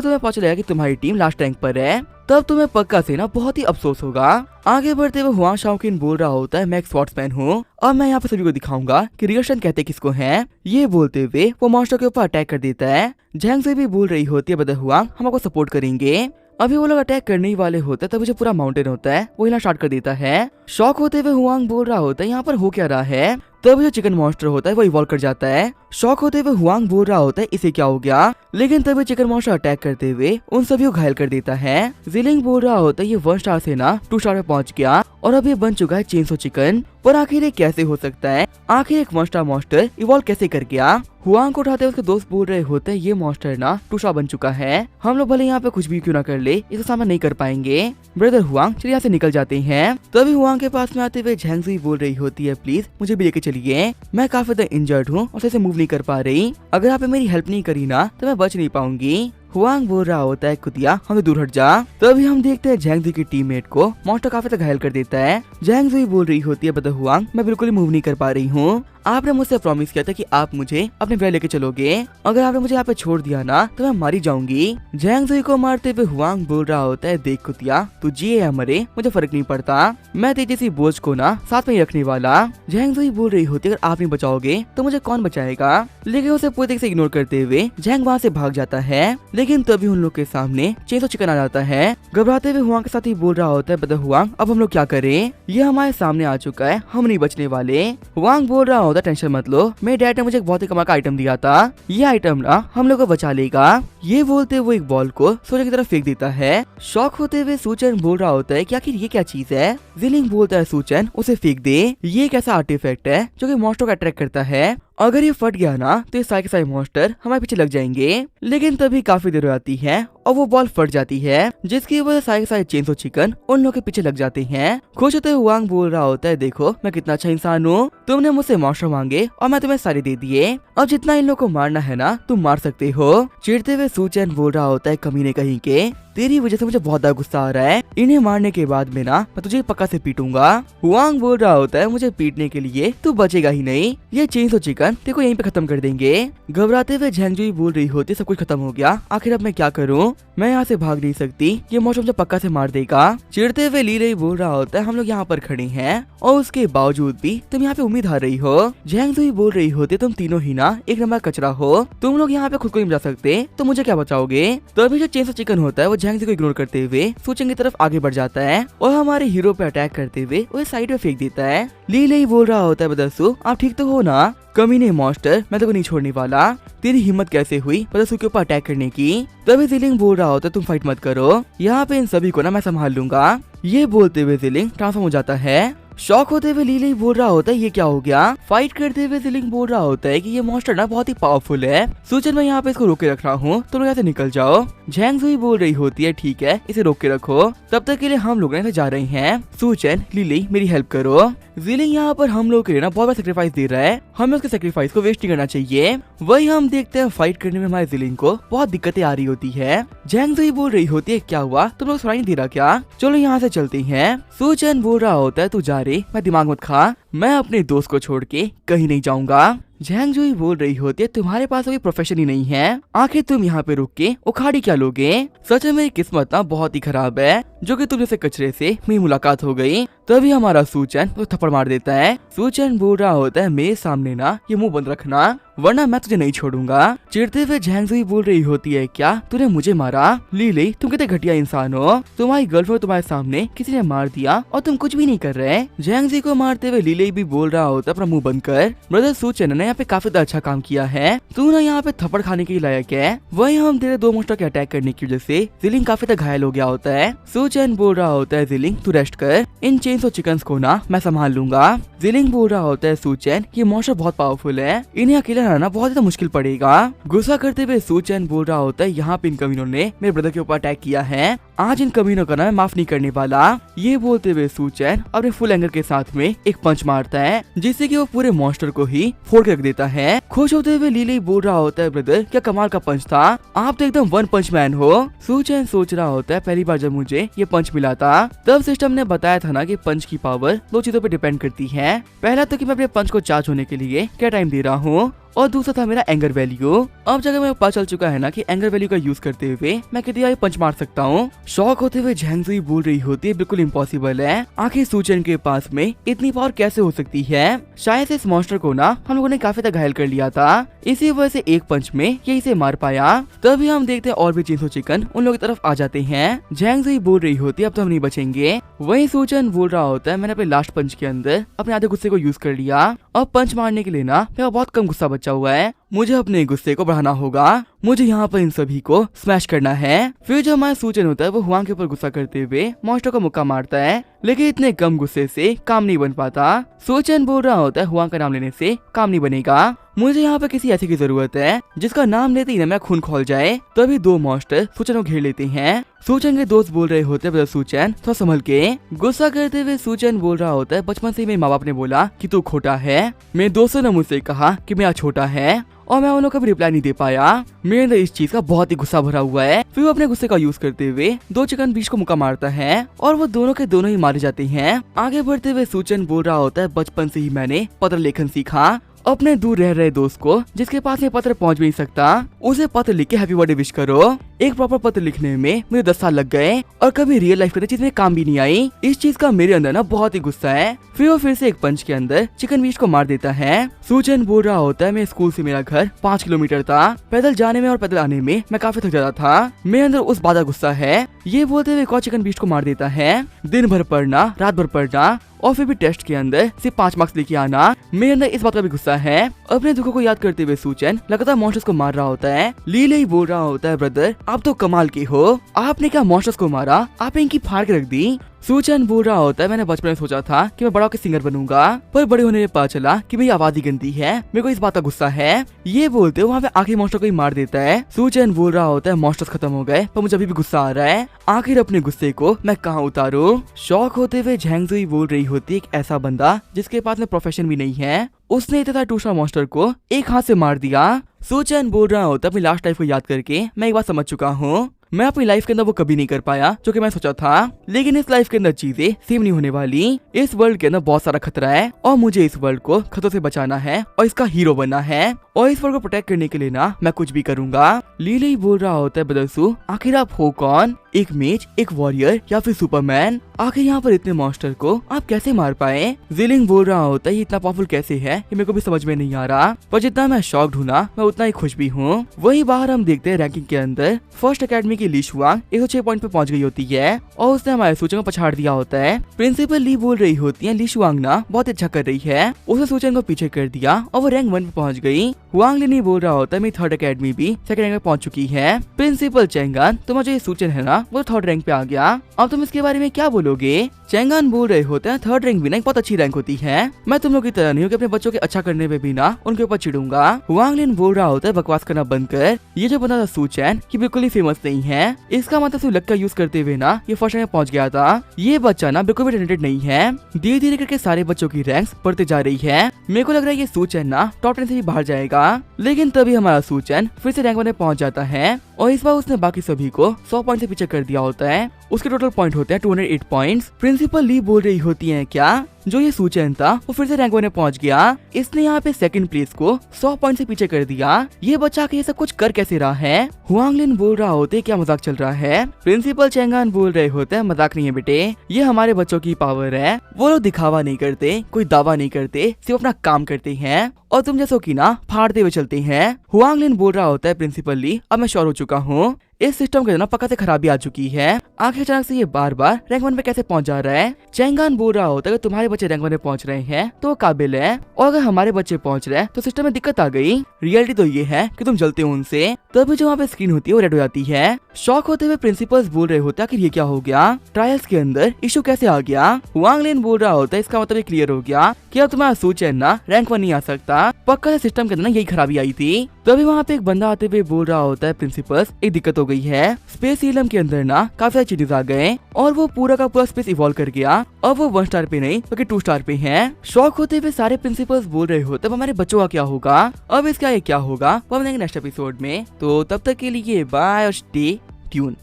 तुम्हें पता चलेगा कि तुम्हारी टीम लास्ट रैंक पर है, तब तुम्हें पक्का से ना बहुत ही अफसोस होगा। आगे बढ़ते हुए हुआंग शाओकिन बोल रहा होता है मैं एक स्वॉर्ड्समैन हूँ और मैं यहाँ पे सभी को दिखाऊंगा कि रिएक्शन कहते किसको हैं। ये बोलते हुए वो मॉन्स्टर के ऊपर अटैक कर देता है। झैंगज़ुई भी बोल रही होती है ब्रदर हुआंग हम आपको सपोर्ट करेंगे। अभी वो लोग अटैक करने ही वाले होते हैं तभी जो पूरा माउंटेन होता है वो हिलना स्टार्ट कर देता है। शॉक होते हुए हुआंग बोल रहा होता है यहाँ पर हो क्या रहा है, तभी जो चिकन मॉन्स्टर होता है वो इवॉल्व कर जाता है। शॉक होते हुए हुआंग बोल रहा होता है इसे क्या हो गया, लेकिन तभी चिकन मॉन्स्टर अटैक करते हुए उन सभी को घायल कर देता है। जिलिंग बोल रहा होता है ये 1 स्टार से ना 2 स्टार में पहुंच गया और अब ये बन चुका है चेनसो चिकन, पर आखिर ये कैसे हो सकता है, आखिर एक 1 स्टार मॉन्स्टर इवॉल्व कैसे कर गया। हुआंग को उठाते हुए उसके दोस्त बोल रहे होते हैं ये मॉन्स्टर ना 2 स्टार बन चुका है, हम लोग भले यहाँ पे कुछ भी क्यों ना कर ले इसका सामना नहीं कर पाएंगे। ब्रदर हुआंग चलिए यहाँ से निकल जाते हैं। तभी हुआंग के पास में आते हुए झैंगज़ुई बोल रही होती है प्लीज मुझे भी लेके चलिए, मैं काफी ज्यादा इंजर्ड हूँ और सही से मूव नहीं कर पा रही, अगर आपने मेरी हेल्प नहीं करी ना तो मैं बच नहीं पाऊंगी। हुआंग बोल रहा होता है कुतिया हमें दूर हट जा। तभी हम देखते हैं झैंगज़ुई की टीममेट को मॉन्स्टर काफी ज्यादा घायल कर देता है। झैंगज़ुई बोल रही होती है बता हुआंग मैं बिल्कुल ही मूव नहीं कर पा रही हूँ, आपने मुझसे प्रॉमिस किया था कि आप मुझे अपने विला लेके चलोगे, अगर आपने मुझे यहाँ पे छोड़ दिया ना तो मैं मारी जाऊंगी। झैंगज़ुई को मारते हुए हुआंग बोल रहा होता है देख कुतिया तू जिए या मरे मुझे फर्क नहीं पड़ता, मैं तेरे जैसी बोझ को ना साथ में ही रखने वाला। झैंगज़ुई बोल रही होती है अगर आप नहीं बचाओगे तो मुझे कौन बचाएगा, लेकिन उसे पूरी तरीके से इग्नोर करते हुए झैंग वहाँ से भाग जाता है। लेकिन तभी उन लोग के सामने चेनसो चिकन आ जाता है। घबराते हुए हुआंग के साथ ही बोल रहा होता है बता हुआंग अब हम लोग क्या करें, ये हमारे सामने आ चुका है हम नहीं बचने वाले। हुआंग बोल रहा होता है टेंशन मत लो मेरे डैड ने मुझे एक बहुत ही कमाल का आइटम दिया था, ये आइटम ना हम लोग को बचा लेगा। ये बोलते हुए एक बॉल को सूचन की तरफ फेंक देता है। शॉक होते हुए सूचन बोल रहा होता है कि आखिर ये क्या चीज है। जिलिंग बोलता है सूचन उसे फेंक दे, ये एक ऐसा आर्टिफैक्ट है जो कि मॉन्स्टर को अट्रैक्ट करता है, अगर ये फट गया ना तो ये सारे के सारे मॉन्स्टर हमारे पीछे लग जाएंगे। लेकिन तभी काफी देर हो जाती है और वो बॉल फट जाती है जिसकी वजह से सारे के सारे चेनसो चिकन उन लोगों के पीछे लग जाते हैं। खुश होते हुए हुआंग बोल रहा होता है देखो मैं कितना अच्छा इंसान हूँ, तुमने मुझसे मॉन्स्टर मांगे और मैं तुम्हें सारे दे दिए, अब जितना इन लोगों को मारना है ना तुम मार सकते हो। चिढ़ते हुए सूचन बोल रहा होता है कमीने कहीं के तेरी वजह से मुझे बहुत ज्यादा गुस्सा आ रहा है, इन्हें मारने के बाद में ना मैं तुझे पक्का से पीटूंगा। हुआंग बोल रहा होता है मुझे पीटने के लिए तू बचेगा ही नहीं, ये चेनसो चिकन तेरे को यहीं पे खत्म कर देंगे। घबराते हुए झैंगज़ुई बोल रही होती सब कुछ खत्म हो गया आखिर अब मैं क्या करूं। मैं यहाँ से भाग नहीं सकती, ये मौसम मुझे पक्का से मार देगा। चिढ़ते हुए ली बोल रहा होता है हम लोग यहाँ पर खड़े हैं और उसके बावजूद भी तुम यहाँ पे उम्मीद हार रही हो। झैंग जुई बोल रही होती तुम तीनों ही ना एक नंबर कचरा हो, तुम लोग यहाँ पे खुद को नहीं बचा सकते तो मुझे क्या बचाओगे। तो अभी जो चेंसो चिकन होता है वो झैंग जुई को इग्नोर करते हुए सूचन की तरफ आगे बढ़ जाता है और हमारे हीरो पे अटैक करते हुए वो साइड में फेंक देता है। ली बोल रहा होता है बदसू आप ठीक तो हो ना, कमीने मॉन्स्टर मैं तो नहीं छोड़ने वाला, तेरी हिम्मत कैसे हुई बदसू के ऊपर अटैक करने की। तभी जिलिंग बोल रहा होता है तुम फाइट मत करो, यहाँ पे इन सभी को ना मैं संभाल लूंगा। ये बोलते हुए जिलिंग ट्रांसफॉर्म हो जाता है। शॉक होते हुए ली बोल रहा होता है ये क्या हो गया। फाइट करते हुए जिलिंग बोल रहा होता है कि ये मॉन्स्टर ना बहुत ही पावरफुल है, सूचन मैं यहाँ पे इसको रोक के रख रहा हूँ, तुम लोग यहाँ से निकल जाओ। झैंग जुई बोल रही होती है ठीक है इसे रोक के रखो, तब तक के लिए हम लोग यहाँ जा रहे हैं। सूचन लीली मेरी हेल्प करो। जिलिंग यहाँ पर हम लोग के लिए ना बहुत बड़ा सेक्रीफाइस दे रहा है, हमें उसके सेक्रीफाइस को वेस्ट नहीं करना चाहिए। वही हम देखते हैं फाइट करने में हमारे जिलिंग को बहुत दिक्कतें आ रही होती है। झैंग जुई बोल रही होती है क्या हुआ तुम लोग सुनाई नहीं दे रहा क्या, चलो यहाँ से चलते हैं। सूचन बोल रहा होता है तू जा रही, मैं दिमाग मत खा, मैं अपने दोस्त को छोड़ के कहीं नहीं जाऊंगा। झैंग जुई बोल रही होती है तुम्हारे पास कोई प्रोफेशन ही नहीं है, आखिर तुम यहाँ पे रुक के उखाड़ी क्या लोगे। सच में मेरी किस्मत ना बहुत ही खराब है जो कि तुम जैसे कचरे से मेरी मुलाकात हो गई। तभी हमारा सूचन वो थप्पड़ मार देता है। सूचन बोल रहा होता है मेरे सामने ना ये मुंह बंद रखना वरना मैं तुझे नहीं छोड़ूंगा। चिढ़ते हुए झैंग जुई बोल रही होती है क्या तूने मुझे मारा, लीली तुम कितने घटिया इंसान हो, तुम्हारी गर्लफ्रेंड तुम्हारे सामने किसी ने मार दिया और तुम कुछ भी नहीं कर रहे। झैंग जुई को मारते हुए लीली भी बोल रहा होता अपना मुंह बंद कर, ब्रदर सूचन ने यहाँ पे काफी अच्छा काम किया है, तू ना यहाँ पे थप्पड़ खाने के लायक है। वही हम तेरे दो मोस्टर के अटैक करने की वजह से जिलिंग काफी घायल हो गया होता है। सूचन बोल रहा होता है जिलिंग तू रेस्ट कर, इन चेन्स और चिकन्स को ना मैं संभाल लूंगा। जिलिंग बोल रहा होता है सूचन ये मॉन्स्टर बहुत पावरफुल है, इन्हें अकेले हराना बहुत ही मुश्किल पड़ेगा। गुस्सा करते हुए सूचन बोल रहा होता है यहाँ पे इन कमीनों ने मेरे ब्रदर के ऊपर अटैक किया है, आज इन कमीनों का ना मैं माफ नहीं करने वाला। ये बोलते हुए सूचन अपने फुल एंगर के साथ में एक पंच मारता है जिससे कि वो पूरे मॉन्स्टर को ही फोड़ के रख देता है। खुश होते हुए लीली बोल रहा होता है ब्रदर क्या कमाल का पंच था, आप तो एकदम वन पंच मैन हो। सूचन सोच रहा होता है पहली बार जब मुझे ये पंच मिला था तब सिस्टम ने बताया था ना कि पंच की पावर दो चीजों पे डिपेंड करती है, पहला तो कि मैं अपने पंच को चार्ज होने के लिए क्या टाइम दे रहा हूँ और दूसरा था मेरा एंगर वैल्यू। अब जगह में पता चल चुका है ना कि एंगर वैल्यू का यूज करते हुए मैं कितनी बार पंच मार सकता हूँ। शॉक होते हुए झैंग जुई बोल रही होती है बिल्कुल इम्पॉसिबल है, आखिर सूचन के पास में इतनी पावर कैसे हो सकती है, शायद इस मॉन्स्टर को ना हम लोगों ने काफी तक घायल कर लिया था, इसी वजह से एक पंच में ये इसे मार पाया। तभी हम देखते हैं और भी चेन्सो चिकन उन लोगों की तरफ आ जाते हैं। झैंग जुई बोल रही होती है अब तो हम नहीं बचेंगे। वही सूचन बोल रहा होता है मैंने अपने लास्ट पंच के अंदर अपने आधे गुस्से को यूज कर लिया, अब पंच मारने के लिए ना मेरा बहुत कम गुस्सा बचा हुआ है, मुझे अपने गुस्से को बढ़ाना होगा, मुझे यहाँ पर इन सभी को स्मैश करना है। फिर जो हमारा सूचन होता है वो हुआंग के ऊपर गुस्सा करते हुए मॉन्स्टर को मुक्का मारता है, लेकिन इतने कम गुस्से से काम नहीं बन पाता। सूचन बोल रहा होता है हुआंग का नाम लेने से काम नहीं बनेगा, मुझे यहाँ पे किसी ऐसे की जरूरत है जिसका नाम लेते ही ना मेरा खून खोल जाए। तभी दो मॉन्स्टर सूचन को घेर लेते हैं। सूचन के दोस्त बोल रहे होते हैं सूचन थोड़ा संभल के। गुस्सा करते हुए सूचन बोल रहा होता है बचपन से मेरे माँ बाप ने बोला कि तू खोटा है, मेरे दोस्तों ने मुझसे कहा कि मेरा छोटा है और मैं उन्होंने कभी रिप्लाई नहीं दे पाया, मेरे अंदर इस चीज का बहुत ही गुस्सा भरा हुआ है। फिर वो अपने गुस्से का यूज करते हुए दो चिकन बीच को मुक्का मारता है और वो दोनों के दोनों ही मारे जाते हैं। आगे बढ़ते हुए सूचन बोल रहा होता है बचपन से ही मैंने पत्र लेखन सीखा, अपने दूर रह रहे दोस्त को जिसके पास ये पत्र पहुंच भी नहीं सकता उसे पत्र लिख के हैप्पी बर्थडे विश करो। एक प्रॉपर पत्र लिखने में मुझे 10 साल लग गए और कभी रियल लाइफ के चीज में काम भी नहीं आई, इस चीज का मेरे अंदर ना बहुत ही गुस्सा है। फिर वो फिर से एक पंच के अंदर चिकन बीच को मार देता है। सूचन बोल रहा होता है मेरे स्कूल से मेरा घर 5 किलोमीटर था, पैदल जाने में और पैदल आने में मैं काफी थक जाता था, मेरे अंदर उस बात का गुस्सा है। ये बोलते हुए एक और चिकन बीच को मार देता है। दिन भर पढ़ना, रात भर पढ़ना और फिर भी टेस्ट के अंदर सिर्फ 5 मार्क्स लेके आना, मेरे अंदर इस बात का भी गुस्सा है। अपने दुखों को याद करते हुए सूचन लगातार मॉन्स्टर्स को मार रहा होता है। लीले ही बोल रहा होता है ब्रदर आप तो कमाल के हो, आपने क्या मॉन्स्टर्स को मारा, आपने इनकी फाड़ के रख दी। सूचन बोल रहा होता है मैंने बचपन में सोचा था कि मैं बड़ा होकर सिंगर बनूंगा, पर बड़े होने में पता चला कि मेरी आवाज ही गंदी है, मेरे को इस बात का गुस्सा है। ये बोलते वहाँ पे आखिरी मॉन्स्टर को ही मार देता है। सूचन बोल रहा होता है मॉन्स्टर्स खत्म हो गए पर मुझे अभी भी गुस्सा आ रहा है, आखिर अपने गुस्से को मैं कहाँ उतारूं। शौक होते हुए झैंग जुई बोल रही होती है एक ऐसा बंदा जिसके पास में प्रोफेशन भी नहीं है, उसने इतना दूसरा मॉन्स्टर को एक हाथ से मार दिया। सूचन बोल रहा होता है अपनी लास्ट लाइफ को याद करके मैं एक बात समझ चुका हूँ, मैं अपनी लाइफ के अंदर वो कभी नहीं कर पाया जो कि मैं सोचा था। लेकिन इस लाइफ के अंदर चीजें सेम नहीं होने वाली। इस वर्ल्ड के अंदर बहुत सारा खतरा है और मुझे इस वर्ल्ड को खतरों से बचाना है और इसका हीरो बनना है। और इस वर्ल्ड को प्रोटेक्ट करने के लिए ना मैं कुछ भी करूंगा। लीले ही बोल रहा होता है बदसू, आखिर आप हो कौन? एक मेज, एक वॉरियर या फिर सुपरमैन? आखिर यहाँ पर इतने मॉन्स्टर को आप कैसे मार पाए? जिलिंग बोल रहा होता है ये इतना पावरफुल कैसे है, ये मेरे को भी समझ में नहीं आ रहा। पर जितना मैं शॉक्ड हूँ ना, मैं उतना ही खुश भी हूँ। वही बाहर हम देखते हैं रैंकिंग के अंदर फर्स्ट एकेडमी की ली शुआंग 106 पॉइंट पे पहुंच गई होती है और उसने हमारे सूचन को पछाड़ दिया होता है। प्रिंसिपल ली बोल रही होती है ली शुआंग ना बहुत अच्छा कर रही है, उसने सूचन को पीछे कर दिया और वो रैंक 1 पे पहुंच गई। हुआंग लिनी बोल रहा होता है मेरी थर्ड एकेडमी भी सेकंड रैंक पे पहुंच चुकी है। प्रिंसिपल चेंगान, तुम्हारा जो ये सूचन है ना वो थर्ड रैंक पे आ गया, अब तुम इसके बारे में क्या बोलोगे? चेंगान बोल रहे होते हैं थर्ड रैंक भी ना एक बहुत अच्छी रैंक होती है। मैं तुम लोग की तरह नहीं हूँ कि अपने बच्चों के अच्छा करने में भी ना उनके ऊपर चिढ़ूंगा। हुआंग लिन बोल रहा होता है बकवास करना बंद कर, ये जो बंदा था सूचन ये बिल्कुल ही फेमस नहीं है, इसका मतलब सिर्फ लक का यूज करते हुए ना ये फर्स्ट रैंक में पहुंच गया था। ये बच्चा ना बिल्कुल भी टैलेंटेड नहीं है। धीरे धीरे करके सारे बच्चों की रैंक्स बढ़ते जा रही है। मेरे को लग रहा है ये सूचन ना टॉप 10 से भी बाहर जाएगा। लेकिन तभी हमारा सूचन फिर से रैंक 1 में पहुंच जाता है और इस बार उसने बाकी सभी को 100 पॉइंट से पीछे कर दिया होता है। उसके टोटल पॉइंट होते हैं 208 पॉइंट्स। प्रिंसिपल ली बोल रही होती है क्या जो ये सूचन था वो फिर से रैंक 1 में पहुंच गया, इसने यहाँ पे सेकंड प्लेस को 100 पॉइंट से पीछे कर दिया। ये बच्चा के ये सब कुछ कर कैसे रहा है? हुआंग लिन बोल रहा होते क्या मजाक चल रहा है? प्रिंसिपल चेंगान बोल रहे होते हैं मजाक नहीं है बेटे, ये हमारे बच्चों की पावर है। वो लोग दिखावा नहीं करते, कोई दावा नहीं करते, सिर्फ अपना काम करते हैं और तुम जैसो की ना फाड़ते हुए चलते हैं। हुआंग लिन बोल रहा होता है प्रिंसिपल ली, अब मैं श्योर हो चुका हूँ इस सिस्टम के ना पक्का से खराबी आ चुकी है। आखिर अचानक से ये बार बार रैंक 1 पे कैसे पहुंच जा रहा है? चेंगान बोल रहा होता है कि तुम्हारे बच्चे रैंक 1 में पहुंच रहे हैं तो वो काबिल है, और अगर हमारे बच्चे पहुंच रहे हैं तो सिस्टम में दिक्कत आ गई। रियलिटी तो ये है कि तुम जलते हो उनसे, तभी जो वहाँ पे स्क्रीन होती है वो रेड हो जाती है। शॉक होते हुए प्रिंसिपल्स बोल रहे होते हैं कि ये क्या हो गया, ट्रायल्स के अंदर इशू कैसे आ गया? हुआंग लिन बोल रहा होता है इसका मतलब क्लियर हो गया कि अब तुम्हारा सूचन ना रैंक 1 नहीं आ सकता, पक्का सिस्टम के अंदर यही खराबी आई थी। तभी वहाँ पे एक बंदा आते हुए बोल रहा होता है प्रिंसिपल्स एक दिक्कत हो गई है, स्पेस इलम के अंदर ना काफी सारे चेंजेस आ गए और वो पूरा का पूरा स्पेस इवॉल्व कर गया। अब वो 1 स्टार पे नहीं बल्कि 2 स्टार पे है। शॉक होते हुए सारे प्रिंसिपल्स बोल रहे होते हमारे बच्चों का क्या होगा, अब इसका ये क्या होगा वो हम देखेंगे नेक्स्ट एपिसोड में। तो तब तक के लिए बाय और स्टे ट्यून।